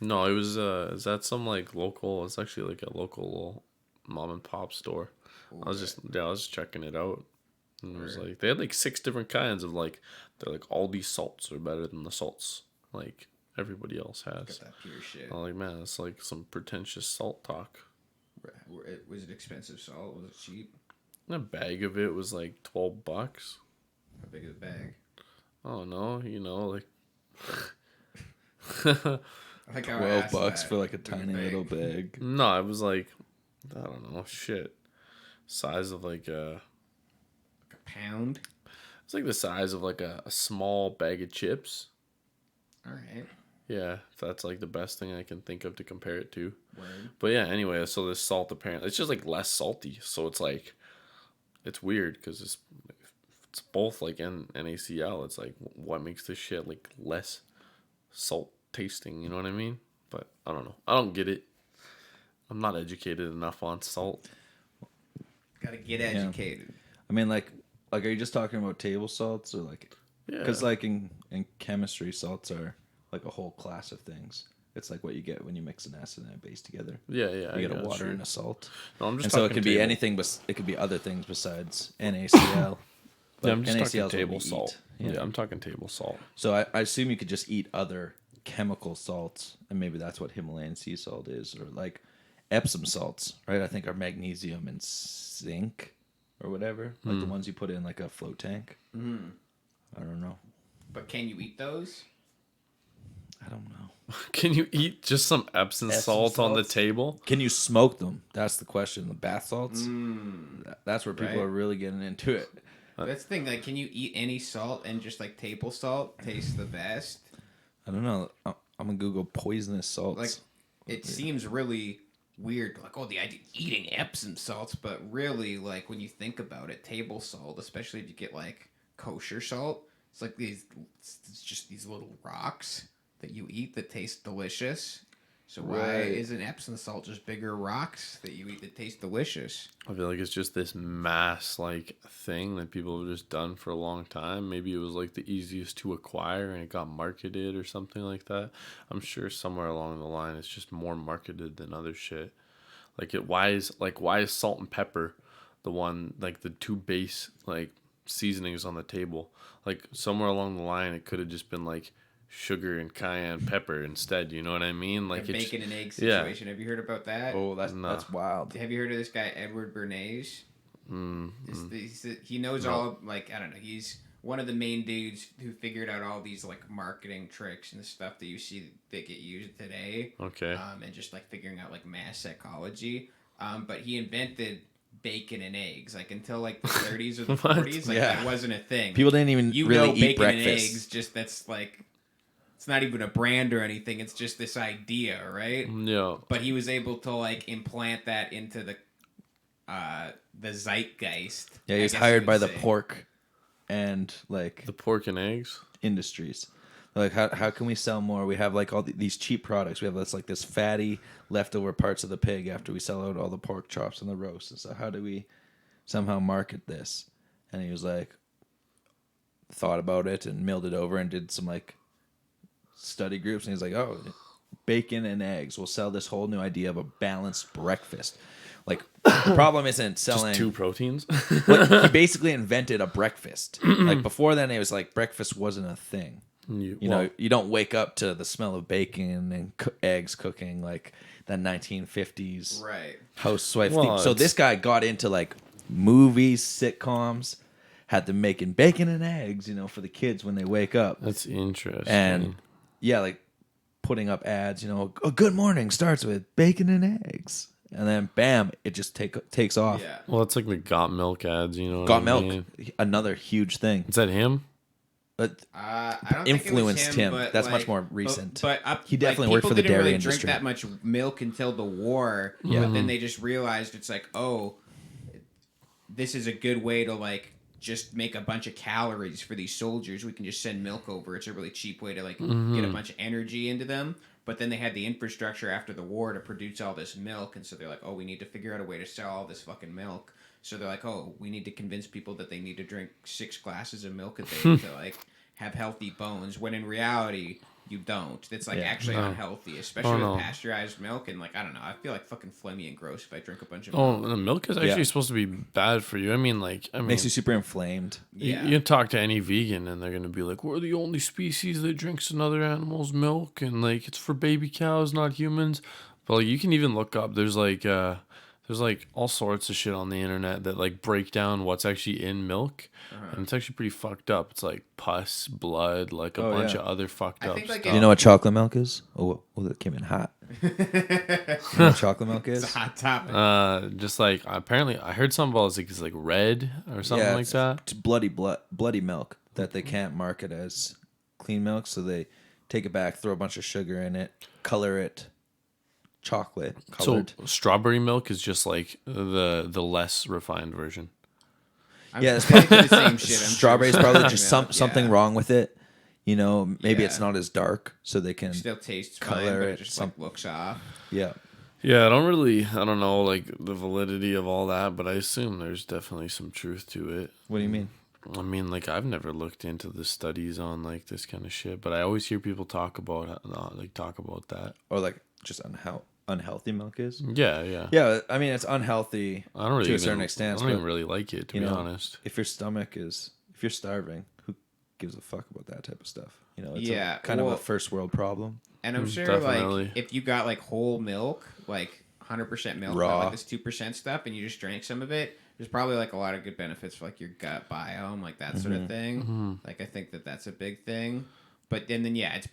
no, it was is that some like local? It's actually like a local little mom and pop store. I was just checking it out. And it was like they had like 6 different kinds of like, they're like all these salts are better than the salts like everybody else has. Got that pure shit. I'm like, man, it's like some pretentious salt talk. Was it expensive salt? Was it cheap? A bag of it was like $12. How big is the bag? Oh no, you know, like I think I asked $12 that. for like a Big tiny bag. little bag. no, it was like, I don't know, shit, size of like a. Like a pound. It's like the size of like a small bag of chips. All right. Yeah, if that's like the best thing I can think of to compare it to. Word. But yeah, anyway, so this salt apparently, it's just like less salty. So it's like, it's weird because it's both like NaCl. It's like, what makes this shit like less salt tasting? You know what I mean? But I don't know. I don't get it. I'm not educated enough on salt. Gotta get educated. I mean, like, are you just talking about table salts or like? Yeah. Because like in chemistry, salts are like a whole class of things. It's like what you get when you mix an acid and a base together. Yeah, yeah. You get a got water you. and a salt. No, I'm just And so it talking could be table. anything, but it could be other things besides NaCl. Yeah, I'm just NaCl talking is what we table eat. salt. Yeah, I'm talking table salt. So I assume you could just eat other chemical salts, and maybe that's what Himalayan sea salt is, or like Epsom salts, right? I think are magnesium and zinc or whatever, like the ones you put in like a float tank. I don't know. But can you eat those? I don't know. Can you eat just some Epsom salt on the salts? table? Can you smoke them? That's the question. The bath salts. That's where people Right. are really getting into it. That's the thing. Like, can you eat any salt and just like table salt tastes the best? I don't know. I'm gonna Google poisonous salts. Like, it seems really weird. Like, oh, the idea of eating Epsom salts, but really, like, when you think about it, table salt, especially if you get like kosher salt, it's like it's just these little rocks that you eat that taste delicious. So why Right. isn't Epsom salt just bigger rocks that you eat that taste delicious? I feel like it's just this mass like thing that people have just done for a long time. Maybe it was like the easiest to acquire and it got marketed or something like that. I'm sure somewhere along the line it's just more marketed than other shit. Why is salt and pepper the one, like the two base like seasonings on the table? Like somewhere along the line it could have just been like sugar and cayenne pepper instead, you know what I mean? Like A it's bacon and egg yeah. situation. Have you heard about that? oh, that's wild. Have you heard of this guy Edward Bernays? He knows all, like, I don't know. He's one of the main dudes who figured out all these like marketing tricks and the stuff that you see that get used today. Okay. And just like figuring out like mass psychology. But he invented bacon and eggs. Like until like the 30s or the 40s, like Yeah. that wasn't a thing. People didn't even really eat bacon breakfast. and eggs. Just that's like. It's not even a brand or anything. It's just this idea, right? Yeah. But he was able to like implant that into the zeitgeist. Yeah, he was I guess hired you by would the say. pork and like The pork and eggs? industries. Like how can we sell more? We have like all these cheap products. We have this fatty leftover parts of the pig after we sell out all the pork chops and the roast. And so how do we somehow market this? And he was like thought about it and milled it over and did some like study groups, and he's like, oh, bacon and eggs, we'll sell this whole new idea of a balanced breakfast. Like the problem isn't selling Just two proteins? he basically invented a breakfast. Like before then it was like breakfast wasn't a thing. You know, you don't wake up to the smell of bacon and eggs cooking like the 1950s Right. housewife Well, thing. So this guy got into like movies, sitcoms, had them making bacon and eggs, you know, for the kids when they wake up. That's interesting. And yeah, like putting up ads, you know, a good morning starts with bacon and eggs. And then bam, it just takes off. Yeah. well, it's like the Got Milk ads, you know what Got I Milk, mean? another huge thing. Is that him? But I don't think it was influenced him. but, That's like, much more recent. But He definitely worked people for the didn't dairy really industry. drink that much milk until the war. Yeah. But then they just realized it's like, oh, this is a good way to like just make a bunch of calories for these soldiers. We can just send milk over. It's a really cheap way to like get a bunch of energy into them. But then they had the infrastructure after the war to produce all this milk, and so they're like, oh, we need to figure out a way to sell all this fucking milk. So they're like, oh, we need to convince people that they need to drink 6 glasses of milk a day to like have healthy bones. When in reality, you don't. It's like actually unhealthy, especially with pasteurized milk. And like, I don't know, I feel like fucking phlegmy and gross if I drink a bunch of milk. Oh, the milk is actually supposed to be bad for you. I mean, makes you super inflamed. Yeah. you talk to any vegan and they're going to be like, we're the only species that drinks another animal's milk. And like, it's for baby cows, not humans. But like, you can even look up, there's like all sorts of shit on the internet that like break down what's actually in milk. And it's actually pretty fucked up. It's like pus, blood, like a bunch of other fucked up think, like, stuff. Do you know what chocolate milk is? Oh, that came in hot. You know what chocolate milk is? It's a hot topic. Just like apparently I heard something about it's like red or something like that. It's bloody milk that they can't market as clean milk, so they take it back, throw a bunch of sugar in it, color it chocolate colored. So strawberry milk is just like the less refined version. Yeah, It's probably the same shit. I'm strawberry's sure. probably just Milk, something wrong with it. You know, maybe it's Yeah. not as dark, so they can Still tastes color fine, but it, it just like looks off. yeah. Yeah, I don't know like the validity of all that, but I assume there's definitely some truth to it. What do you mean? I mean, like I've never looked into the studies on like this kind of shit, but I always hear people talk about that. Or like just unhealthy milk is? Yeah. Yeah, I mean it's unhealthy I don't really to a even, certain extent. I don't even but, really like it to you be know, honest. if your stomach is if you're starving, who gives a fuck about that type of stuff? You know, it's of a first world problem. And I'm sure, Definitely. like, if you got, like, whole milk, like, 100% milk, Raw. not like this 2% stuff, and you just drank some of it, there's probably, like, a lot of good benefits for, like, your gut biome, like, that sort of thing. Like, I think that's a big thing. But then, yeah, it's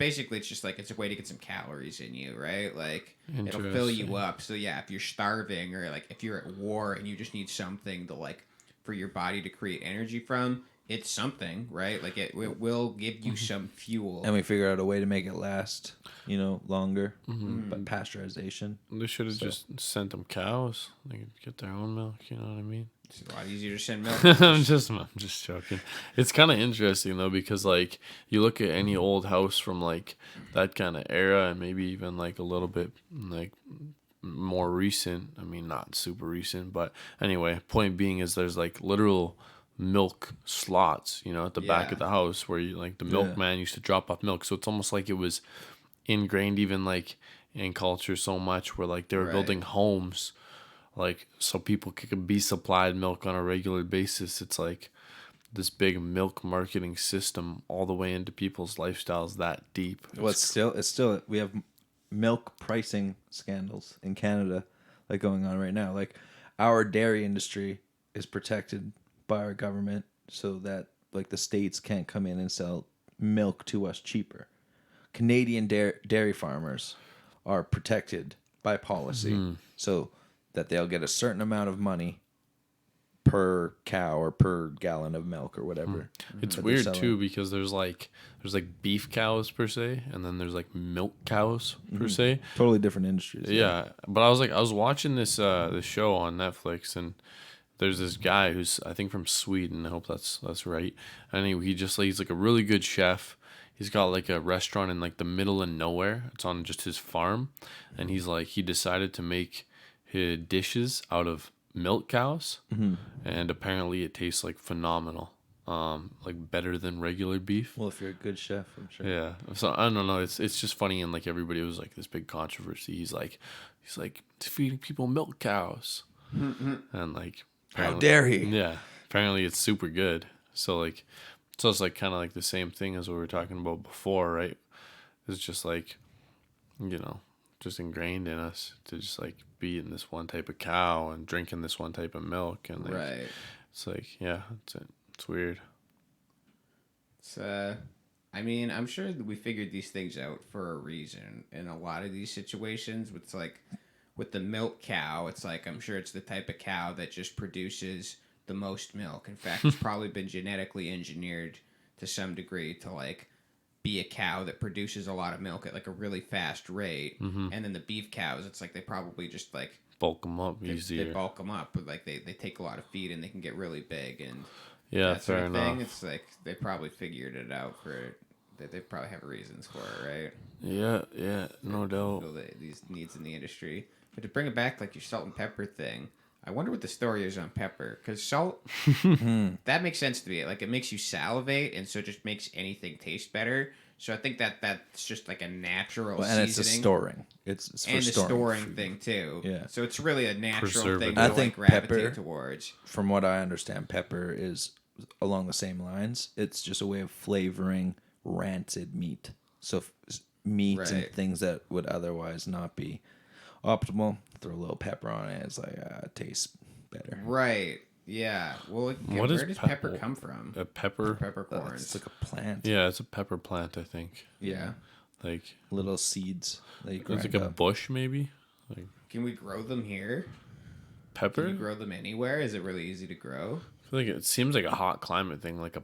just, like, it's a way to get some calories in you, right? Like, it'll fill you up. So, yeah, if you're starving or, like, if you're at war and you just need something to, like, for your body to create energy from, it's something, right? Like, it will give you some fuel. And we figure out a way to make it last, you know, longer. But pasteurization. They should have just sent them cows. They could get their own milk. You know what I mean? It's a lot easier to send milk. I'm just joking. It's kind of interesting though, because like you look at any old house from like that kind of era, and maybe even like a little bit like more recent. I mean, not super recent, but anyway. Point being is there's like literal milk slots, you know, at the back of the house where you like the milkman used to drop off milk. So it's almost like it was ingrained even like in culture so much where like they were building homes. Like, so people could be supplied milk on a regular basis. It's like this big milk marketing system all the way into people's lifestyles that deep. Well, it's still, we have milk pricing scandals in Canada, like going on right now. Like, our dairy industry is protected by our government so that like the states can't come in and sell milk to us cheaper. Canadian dairy farmers are protected by policy. So that they'll get a certain amount of money per cow or per gallon of milk or whatever. It's weird too because there's like beef cows per se, and then there's like milk cows per se. Totally different industries. Yeah, but I was watching this show on Netflix, and there's this guy who's I think from Sweden. I hope that's right. And he's like a really good chef. He's got like a restaurant in like the middle of nowhere. It's on just his farm, and he decided to make his dishes out of milk cows, and apparently it tastes like phenomenal, like better than regular beef. Well, if you're a good chef, I'm sure. Yeah, so I don't know. It's just funny, and like everybody was like this big controversy. He's like feeding people milk cows, and like how dare he? Yeah, apparently it's super good. So like, so it's like kind of like the same thing as what we were talking about before, right? It's just like, you know, just ingrained in us to just like be eating this one type of cow and drinking this one type of milk, and like, it's like, yeah, it's weird. It's I mean, I'm sure that we figured these things out for a reason. In a lot of these situations, it's like with the milk cow, it's like I'm sure it's the type of cow that just produces the most milk. In fact, it's probably been genetically engineered to some degree to like be a cow that produces a lot of milk at like a really fast rate. And then the beef cows, it's like they probably just like bulk them up easier. They bulk them up, but like they take a lot of feed and they can get really big, and yeah, that sort fair of enough. thing. It's like they probably figured it out for that. They probably have reasons for it, right? Yeah, no doubt. These needs in the industry. But to bring it back, like your salt and pepper thing, I wonder what the story is on pepper, because salt, that makes sense to me. Like it makes you salivate, and so it just makes anything taste better. So I think that's just like a natural seasoning. And it's a storing. It's for and the storing food. thing too. Yeah. So it's really a natural thing Preservative. to I think like gravitate pepper, towards. From what I understand, pepper is along the same lines. It's just a way of flavoring rancid meat. So meat and things that would otherwise not be optimal, throw a little pepper on it. It's like it tastes better. Right. Yeah. Well, What where is does pepper come from? A pepper? Peppercorns. It's like a plant. Yeah, it's a pepper plant, I think. Yeah. Like Little seeds that you grind it's like a up. bush, maybe. Like Can we grow them here? pepper. Can you grow them anywhere? Is it really easy to grow? I feel like it seems like a hot climate thing, like a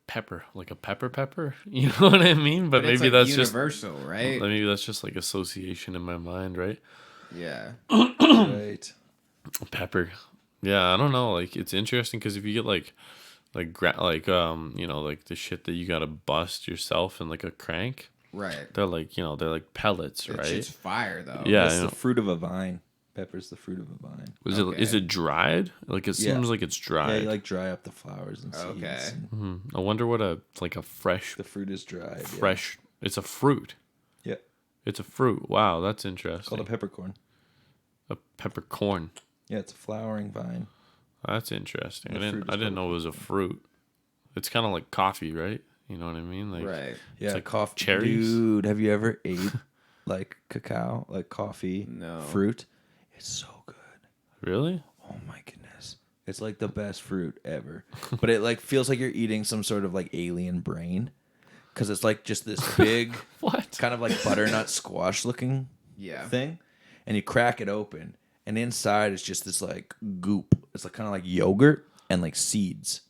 pepper, like a pepper. You know what I mean? But it's maybe like that's universal, right? Maybe that's just like association in my mind, right? Yeah. Right. Pepper. Yeah, I don't know. Like it's interesting because if you get like you know, like the shit that you gotta bust yourself in like a crank, Right. they're like, you know, they're like pellets, That right? shit's fire though. Yeah, It's I the know. fruit of a vine. Pepper's the fruit of a vine. Is it dried? Like it seems like it's Yeah, dried. you like dry up the flowers and seeds. Okay. and I wonder what a fresh the fruit is dried. fresh. It's a fruit. Yeah. It's a fruit. Wow, that's It's interesting. called a peppercorn. A peppercorn. Yeah, it's a flowering vine. That's interesting. The fruit is I didn't know it was a fruit. It's kind of like coffee, right? You know what I mean? Like, Right. Yeah, like coffee. cherries. Dude, have you ever ate like cacao, like coffee, No. fruit? It's so good. Really? Oh my goodness. It's like the best fruit ever. But it like feels like you're eating some sort of like alien brain. Because it's like just this big, What? kind of like butternut squash looking Yeah. thing. And you crack it open. And inside is just this like goop. It's like kind of like yogurt and like seeds.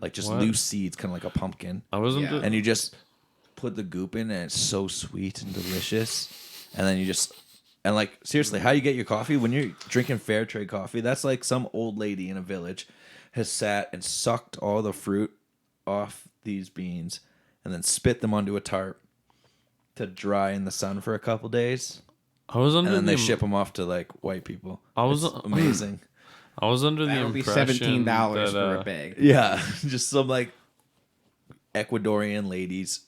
Like just What? loose seeds, kind of like a pumpkin. I wasn't. Yeah. And you just put the goop in and it's so sweet and delicious. And then you just, and like seriously, how you get your coffee when you're drinking fair trade coffee, that's like some old lady in a village has sat and sucked all the fruit off these beans and then spit them onto a tarp to dry in the sun for a couple days. I was under And then the they ship them off to like white people. I was- It's amazing. I was under the That would be impression $17 that, for a bag. Yeah, just some like Ecuadorian ladies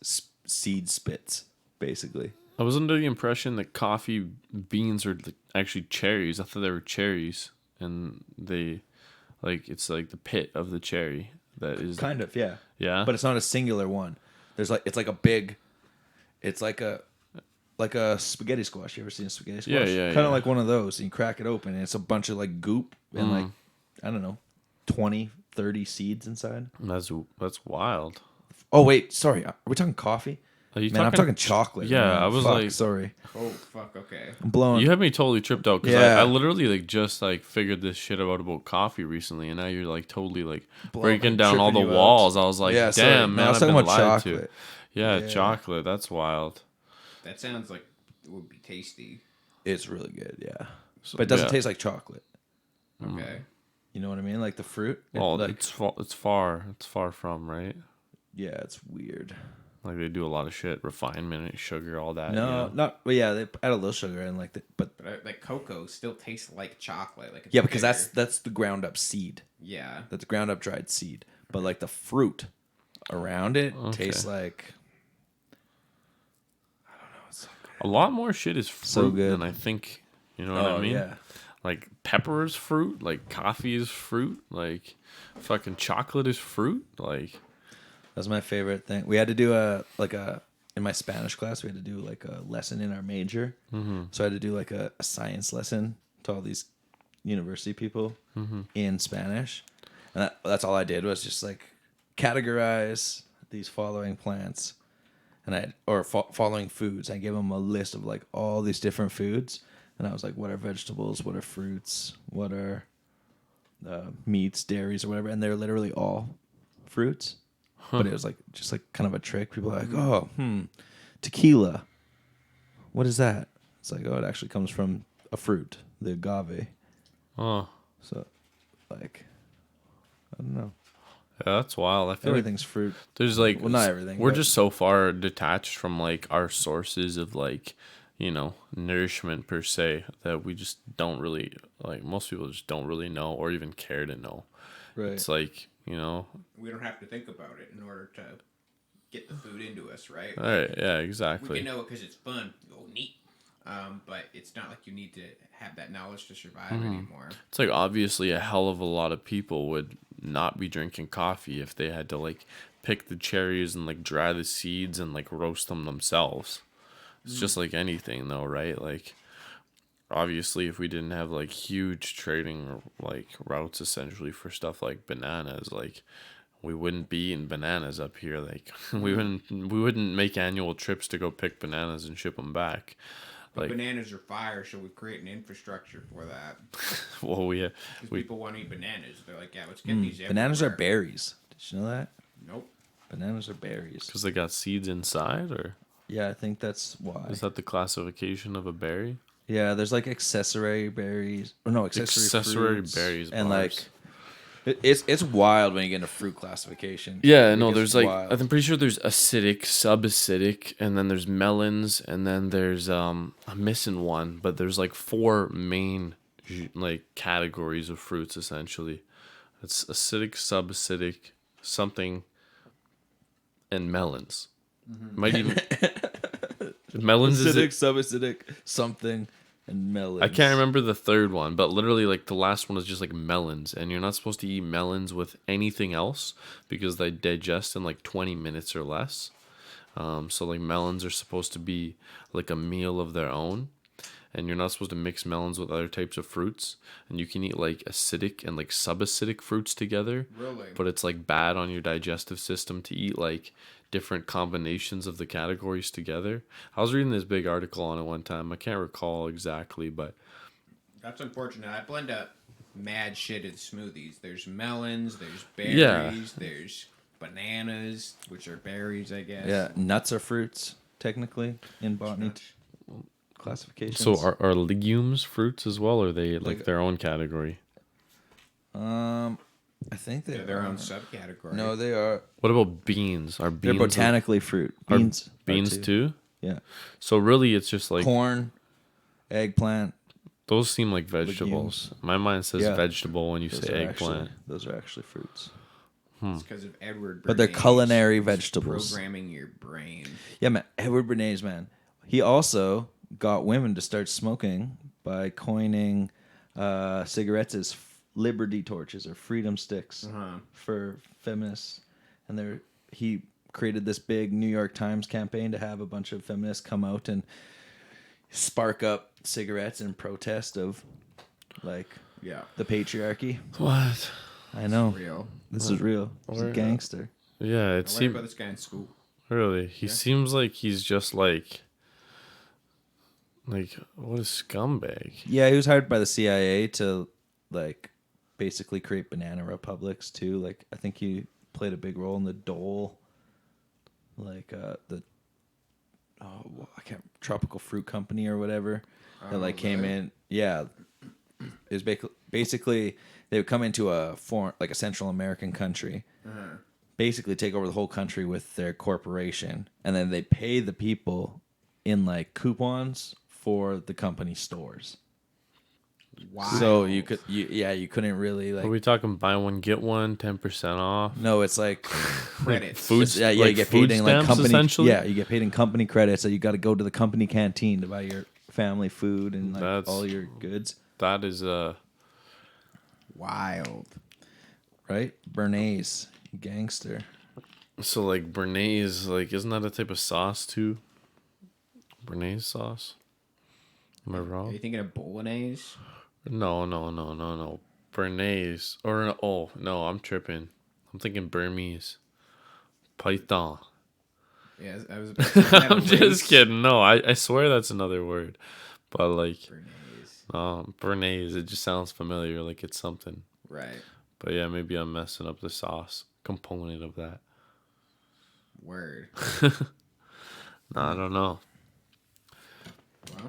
seed spits, basically. I was under the impression that coffee beans are actually cherries. I thought they were cherries, and they, like, it's like the pit of the cherry that is. Kind of, yeah. Yeah. But it's not a singular one. There's like it's like a big, it's like a spaghetti squash. You ever seen a spaghetti squash? Yeah, yeah, Kind of yeah. like one of those. And you crack it open, and it's a bunch of like goop and like I don't know, 20, 30 seeds inside. That's wild. Oh wait, sorry. Are we talking coffee? Are you Man, I'm talking chocolate. Yeah, man. I was Fuck, like- sorry. Oh, fuck, okay. I'm blowing. You had me totally tripped out because Yeah. I literally like just like figured this shit out about coffee recently, and now you're like totally like breaking down all the tripping you out. walls. I was like, Yeah, sorry. damn, No, man, I was I've talking been about lied to. chocolate. Yeah, Yeah. chocolate. That's wild. That sounds like it would be tasty. It's really good, yeah. So, But it doesn't yeah. taste like chocolate. Okay. You know what I mean? Like the fruit. Well, like, it's far from, right? yeah, it's weird. Like they do a lot of shit, refinement, sugar, all that. No, you know? not. Well, yeah, they add a little sugar and like, but But like cocoa still tastes like chocolate. Like it's yeah, because bitter. that's the ground up seed. Yeah. That's ground up dried seed. But like the fruit around it Okay. tastes like A lot more shit is fruit So good. than I think. You know what I mean? yeah. Like pepper is fruit. Like coffee is fruit. Like fucking chocolate is fruit. Like That's my favorite thing. We had to do in my Spanish class, we had to do like a lesson in our major. Mm-hmm. So I had to do like a science lesson to all these university people in Spanish. And that's all I did was just like categorize these following plants and following foods. I gave them a list of like all these different foods. And I was like, what are vegetables? What are fruits? What are meats, dairies, or whatever? And they're literally all fruits. But it was like just like kind of a trick. People are like, oh, tequila. What is that? It's like, oh, it actually comes from a fruit, the agave. oh So, like, I don't know. yeah, that's wild. I feel like Everything's fruit. there's like Well, not everything, We're but- just so far detached from like our sources of like, you know, nourishment per se that we just don't really like. Most people just don't really know or even care to know. Right. It's like, you know, We don't have to think about it in order to get the food into us, right? all right, yeah, We exactly. can know it because it's fun. Oh, neat. But it's not like you need to have that knowledge to survive Mm-hmm. anymore. It's like obviously a hell of a lot of people would not be drinking coffee if they had to like pick the cherries and like dry the seeds and like roast them themselves. It's just like anything though, right? Like obviously if we didn't have like huge trading like routes essentially for stuff like bananas, like we wouldn't be eating bananas up here. Like we wouldn't make annual trips to go pick bananas and ship them back. But Like, bananas are fire, so we create an infrastructure for that. well, Because people want to eat bananas. They're like, yeah, let's get these Bananas are everywhere. berries. Did you know that? Nope. Bananas are berries. because they got seeds inside, or Yeah, I think that's why. is that the classification of a berry? Yeah, there's like accessory berries. Or no, accessory fruits, berries, and bars. like it's wild when you get into fruit classification. Yeah, It no, gets there's like wild. I'm pretty sure there's acidic, subacidic, and then there's melons, and then there's I'm missing one, but there's like 4 main like categories of fruits essentially. It's acidic, subacidic, something, and melons. Might even melons is acidic, subacidic, something, and melons. I can't remember the third one, but literally like the last one is just like melons, and you're not supposed to eat melons with anything else because they digest in like 20 minutes or less. So like melons are supposed to be like a meal of their own, and you're not supposed to mix melons with other types of fruits, and you can eat like acidic and like subacidic fruits together. Really? But it's like bad on your digestive system to eat like different combinations of the categories together. I was reading this big article on it one time. I can't recall exactly, but That's unfortunate. I blend up mad shit in smoothies. There's melons, there's berries, Yeah. there's bananas, which are berries, I guess. Yeah, nuts are fruits technically in botany classifications. so are legumes fruits as well, or are they like their own category? I think They're their own subcategory. No, they are. What about beans? Are They're beans botanically fruit. Beans. beans are too? Yeah. So really, it's just like Corn, eggplant. those seem like vegetables. Legumes. My mind says Yeah. vegetable when you Those say are eggplant. those are actually fruits. It's because of Edward Bernays. But they're culinary vegetables. Programming your brain. Yeah, man. Edward Bernays, man. He also got women to start smoking by coining cigarettes as liberty torches or freedom sticks for feminists. And he created this big New York Times campaign to have a bunch of feminists come out and spark up cigarettes in protest of like Yeah. the patriarchy. What? I know. Real. This is real. He's a Where- gangster. Yeah, it I learned seems about this guy in school. really. He seems like he's just like what a scumbag. Yeah, he was hired by the CIA to like basically create banana republics too. Like I think he played a big role in the Dole, like tropical fruit company or whatever that like came really? in. Yeah, it was basically they would come into a Central American country, basically take over the whole country with their corporation, and then they pay the people in like coupons for the company stores. Wow. So you couldn't really Are like. we talking buy one get one, 10% off? No, it's like Credits. Food, yeah, like you get food paid in like stamps, company. essentially? Yeah, you get paid in company credits. So you got to go to the company canteen to buy your family food and like That's- all your goods. That is Wild. Right, Bernays, gangster. so like Bernays, like isn't that a type of sauce too? Bernays sauce? Am I Are wrong? you thinking of bolognese? No. Bernays. No, I'm tripping. I'm thinking Burmese. Python. Yeah, I was about to say, I'm just kidding. No, I swear that's another word. But like Bernays, it just sounds familiar, like it's something. Right. But yeah, maybe I'm messing up the sauce component of that. Word. No, I don't know. Well, I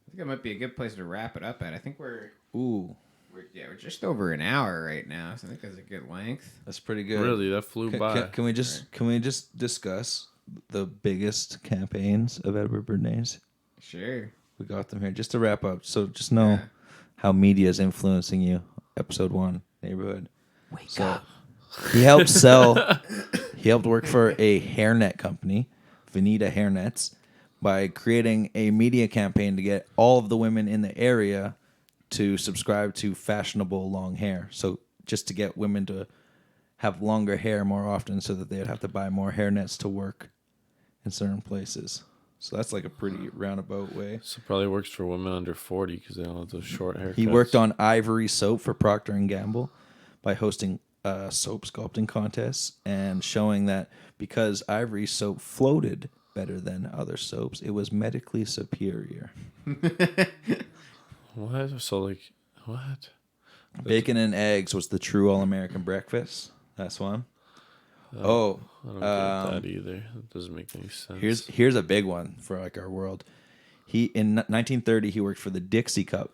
think that might be a good place to wrap it up at. I think we're just over an hour right now, so I think that's a good length. That's pretty good. Really, that flew by. Can we just discuss the biggest campaigns of Edward Bernays? Sure. We got them here just to wrap up. So just know Yeah. how media is influencing you. Episode 1, neighborhood. Wake up. He helped work for a hairnet company, Veneta Hairnets, by creating a media campaign to get all of the women in the area to subscribe to fashionable long hair. So just to get women to have longer hair more often so that they'd have to buy more hairnets to work in certain places. So that's like a pretty roundabout way. So probably works for women under 40 because they don't have those short haircuts. He worked on Ivory soap for Procter & Gamble by hosting soap sculpting contests and showing that because Ivory soap floated better than other soaps, it was medically superior. What? So like, what? Bacon and eggs was the true all-American breakfast. That's one. I don't get that either. That doesn't make any sense. Here's a big one for like our world. In 1930 he worked for the Dixie Cup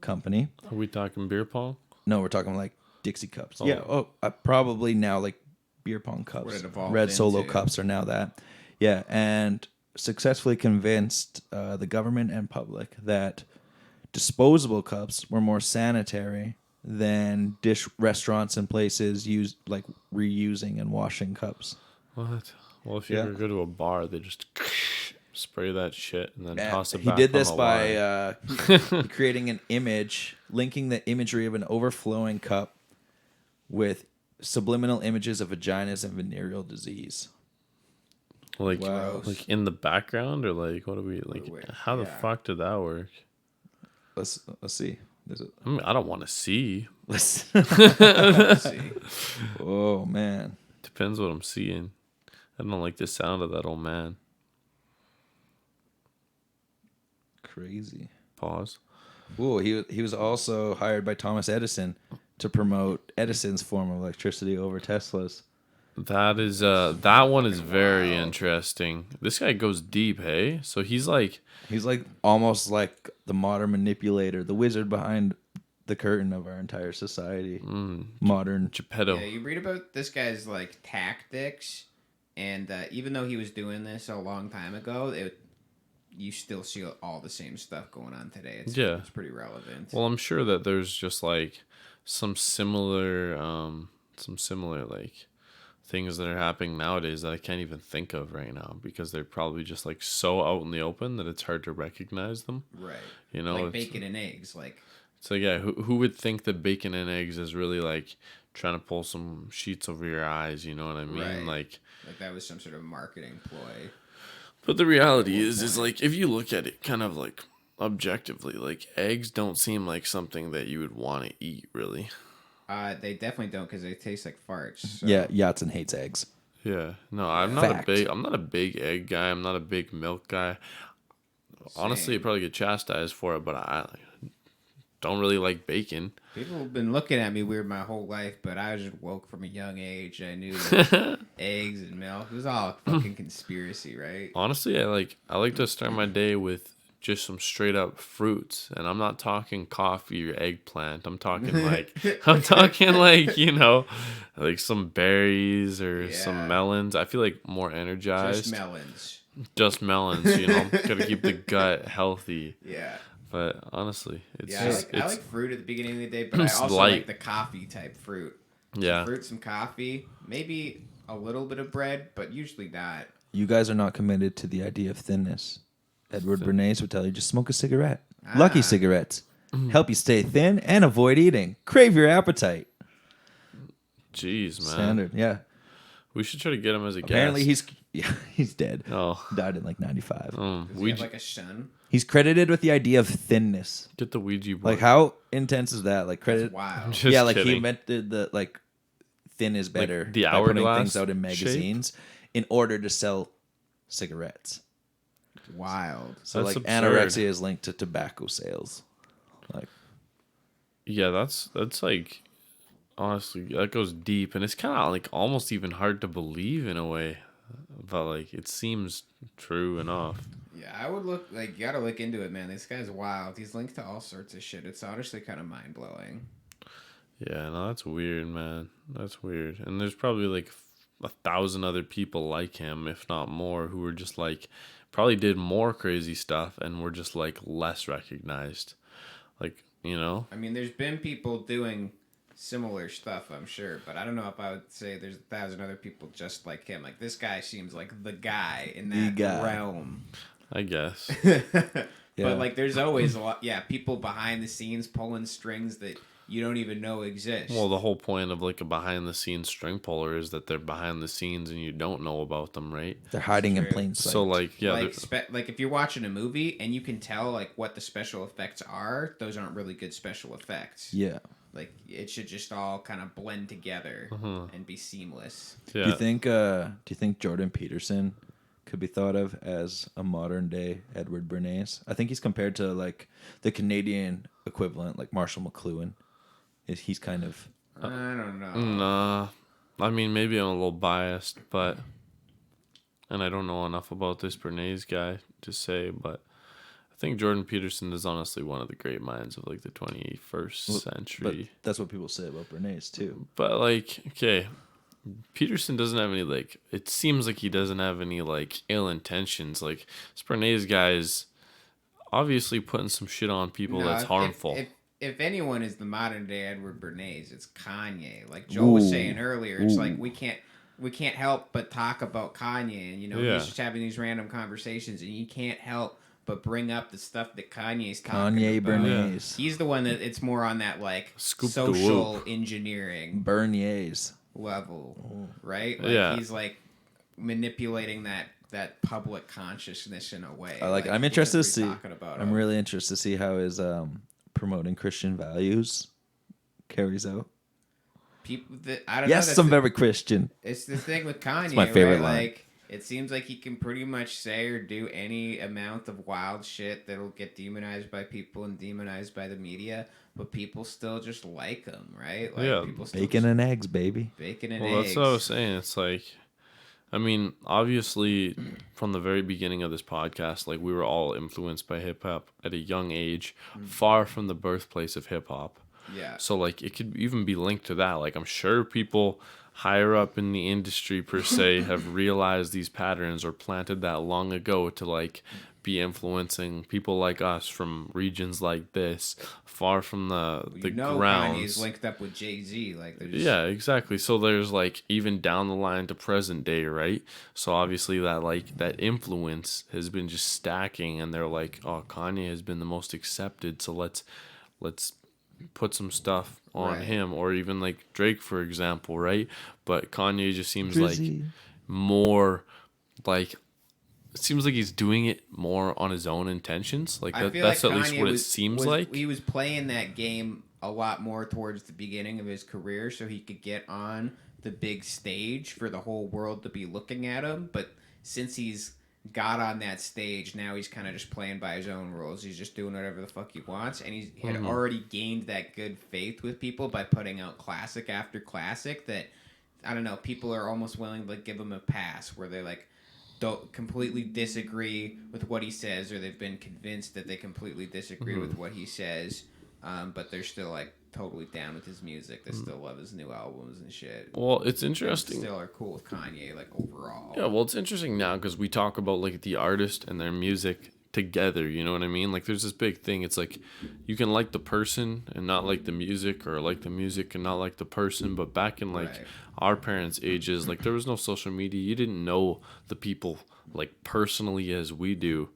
company. Are we talking beer pong? No, we're talking like Dixie cups. Oh. Yeah. Probably now like beer pong cups. What it evolved Red Solo into. cups are now that. Yeah, and successfully convinced the government and public that disposable cups were more sanitary than restaurants and places use like reusing and washing cups. What? Well, if you Yeah. ever go to a bar, they just Spray that shit and then And toss it he back did on this the by line. creating an image, linking the imagery of an overflowing cup with subliminal images of vaginas and venereal disease. Like, Wow. like in the background, or like, what do we like? Wait, How the yeah. fuck did that work? Let's see. There's a, I mean, I don't want to see. let's Let's see. Oh man. Depends what I'm seeing. I don't like the sound of that old man. Crazy. Pause. Whoa, he was also hired by Thomas Edison to promote Edison's form of electricity over Tesla's. That is that one is very wild. interesting. This guy goes deep, hey? So he's like He's like almost like the modern manipulator, the wizard behind the curtain of our entire society. Modern. Geppetto. Yeah, you read about this guy's like tactics, and even though he was doing this a long time ago, you still see all the same stuff going on today. It's pretty relevant. Well, I'm sure that there's just like some similar like things that are happening nowadays that I can't even think of right now because they're probably just like so out in the open that it's hard to recognize them. Right. You know, like it's, bacon and eggs. Like, so yeah, who would think that bacon and eggs is really like trying to pull some sheets over your eyes? You know what I mean? Right. Like that was some sort of marketing ploy. But the reality is like if you look at it kind of like objectively, like eggs don't seem like something that you would want to eat, really. They definitely don't because they taste like farts. So. Yeah, Yahtzen hates eggs. Yeah, no, I'm Fact. not a big egg guy. I'm not a big milk guy. Honestly, Same. I probably get chastised for it, but I don't really like bacon. People have been looking at me weird my whole life, but I was just woke from a young age. I knew that eggs and milk. It was all a fucking conspiracy, right? Honestly, I like to start my day with just some straight up fruits, and I'm not talking coffee or eggplant. I'm talking like you know, like some berries or some melons. I feel like more energized. Just melons. Just melons, you know. Gotta keep the gut healthy. Yeah. But honestly, it's Yeah, just I like fruit at the beginning of the day, but I It's also light. like the coffee type fruit. yeah. Some fruit, some coffee, maybe a little bit of bread, but usually not. You guys are not committed to the idea of thinness. Edward Bernays would tell you, just smoke a cigarette. Lucky cigarettes. Help you stay thin and avoid eating. Crave your appetite. Jeez, man. Standard, yeah. We should try to get him as a Apparently guest. he's dead. Oh. Died in like 95. Does he We have like a son? He's credited with the idea of thinness. get the Ouija board. Like how intense is that? Like credit. Wow. Just yeah, like he kidding. invented the like thin is better. the by putting hourglass things out in magazines in order to sell cigarettes. Wild. So That's like absurd. anorexia is linked to tobacco sales. Like Yeah, that's like honestly that goes deep, and it's kind of like almost even hard to believe in a way, but like it seems true enough. Yeah, I would look like you gotta look into it, man. This guy's wild. He's linked to all sorts of shit. It's honestly kind of mind blowing. Yeah, no, that's weird, man. That's weird. And there's probably like 1,000 other people like him, if not more, who were just like probably did more crazy stuff and were just like less recognized. Like, you know? I mean, there's been people doing similar stuff, I'm sure, but I don't know if I would say there's 1,000 other people just like him. Like this guy seems like the guy in that realm. I guess. But like, there's always a lot. Yeah, people behind the scenes pulling strings that you don't even know exist. Well, the whole point of like a behind the scenes string puller is that they're behind the scenes and you don't know about them, right? they're hiding in True. plain sight. So like, yeah, like if you're watching a movie and you can tell like what the special effects are, those aren't really good special effects. yeah. Like it should just all kind of blend together and be seamless. yeah. Do you think Jordan Peterson could be thought of as a modern day Edward Bernays? I think he's compared to like the Canadian equivalent, like Marshall McLuhan. He's kind of I don't know. Nah, I mean maybe I'm a little biased, but and I don't know enough about this Bernays guy to say, but I think Jordan Peterson is honestly one of the great minds of like the 21st century. But that's what people say about Bernays too. But like, okay, Peterson doesn't have any like. It seems like he doesn't have any like ill intentions. Like this Bernays guy is obviously putting some shit on people No, that's harmful. If anyone is the modern day Edward Bernays, it's Kanye. Like Joel was saying earlier, it's like we can't. we can't help but talk about Kanye, and he's just having these random conversations, and you can't help but bring up the stuff that Kanye's talking Kanye about. Bernays. He's the one that it's more on that like Scoop the social whoop. engineering Bernays. level, right? Like Yeah. he's like manipulating that public consciousness in a way. I like. I'm interested to see. About I'm really interested to see how his promoting Christian values carries out. people that I don't Yes, know. I'm very Christian. It's the thing with Kanye. my favorite right? line. Like it seems like he can pretty much say or do any amount of wild shit that'll get demonized by people and demonized by the media, but people still just like him, right? Like, Yeah. people still Bacon and eggs, baby. bacon and Well, eggs. that's what I was saying. It's like, I mean, obviously, from the very beginning of this podcast, like we were all influenced by hip hop at a young age, far from the birthplace of hip hop. Yeah. So like it could even be linked to that. Like I'm sure people higher up in the industry per se have realized these patterns or planted that long ago to like be influencing people like us from regions like this, far from the grounds. Kanye's linked up with Jay-Z, like they're just, Yeah, exactly. So there's like even down the line to present day, right? So obviously that influence has been just stacking, and they're like, oh, Kanye has been the most accepted, so let's put some stuff on Right. him, or even like Drake, for example, right? But Kanye just seems like Drizzy. more like it seems like he's doing it more on his own intentions. Like I that, feel that's like at least Kanye what it was- seems was- like. He was playing that game a lot more towards the beginning of his career so he could get on the big stage for the whole world to be looking at him. But since he's got on that stage, now he's kind of just playing by his own rules. He's just doing whatever the fuck he wants. And he had already gained that good faith with people by putting out classic after classic that, I don't know, people are almost willing to give him a pass where they like, don't completely disagree with what he says, or they've been convinced that they completely disagree with what he says, but they're still like totally down with his music. They still love his new albums and shit. Well, it's They interesting. still are cool with Kanye, like overall. Yeah, well, it's interesting now because we talk about like the artist and their music together. You know what I mean? Like, there's this big thing. It's like you can like the person and not like the music, or like the music and not like the person. But back in like Right. our parents' ages, like there was no social media. You didn't know the people like personally as we do.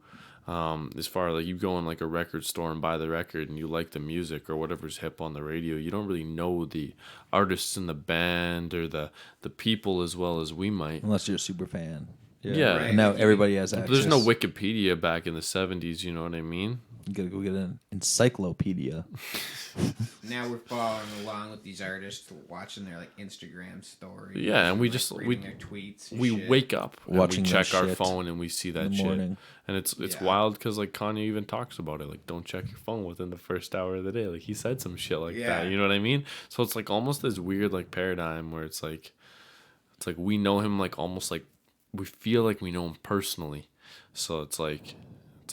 As far as like you go in like a record store and buy the record and you like the music or whatever's hip on the radio, you don't really know the artists in the band or the people as well as we might. Unless you're a super fan. Yeah. Right. And now everybody has access. There's no Wikipedia back in the 70s, you know what I mean? You gotta go get an encyclopedia. Now we're following along with these artists, watching their like Instagram stories. Yeah, and we like, just reading their tweets. And we shit. wake up and Watching we that check our shit phone and we see that in the shit. morning. And it's Yeah. wild because like Kanye even talks about it. Like, don't check your phone within the first hour of the day. Like he said some shit like Yeah. that. You know what I mean? So it's like almost this weird like paradigm where it's like we know him like almost like we feel like we know him personally. So it's like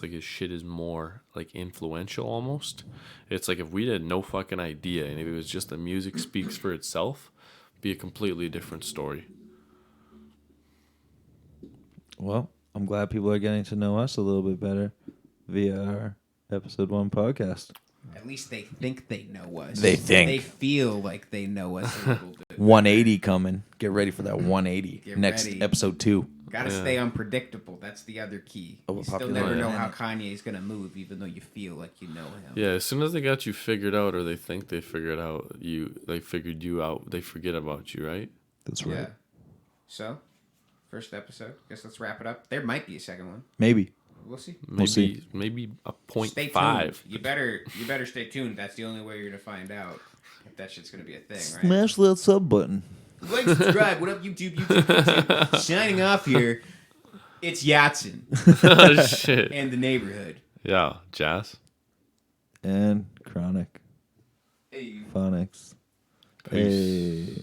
his shit is more like influential almost. It's like if we had no fucking idea and if it was just the music speaks for itself, be a completely different story. Well, I'm glad people are getting to know us a little bit better via our episode 1 podcast. At least they think they know us. They think. They feel like they know us a little bit. 180 coming. Get ready for that 180. Get Next ready. episode 2. Gotta Yeah. stay unpredictable. That's the other key. Oh, You still popular never know dynamic. how Kanye's gonna move, even though you feel like you know him. Yeah, as soon as they got you figured out or they think they figured out they figured you out, they forget about you, right? That's right. Yeah. So, first episode. Guess let's wrap it up. There might be a second one. Maybe. We'll see. Maybe a Stay 0.5. tuned. You better stay tuned. That's the only way you're gonna find out if that shit's gonna be a thing, right? Smash that sub button. Like, subscribe. What up, YouTube? YouTube. Signing off here. It's Yahtzen Oh, shit. and the neighborhood. Yeah, Jast. And Chronic Hey. Phonics. Peace. Hey.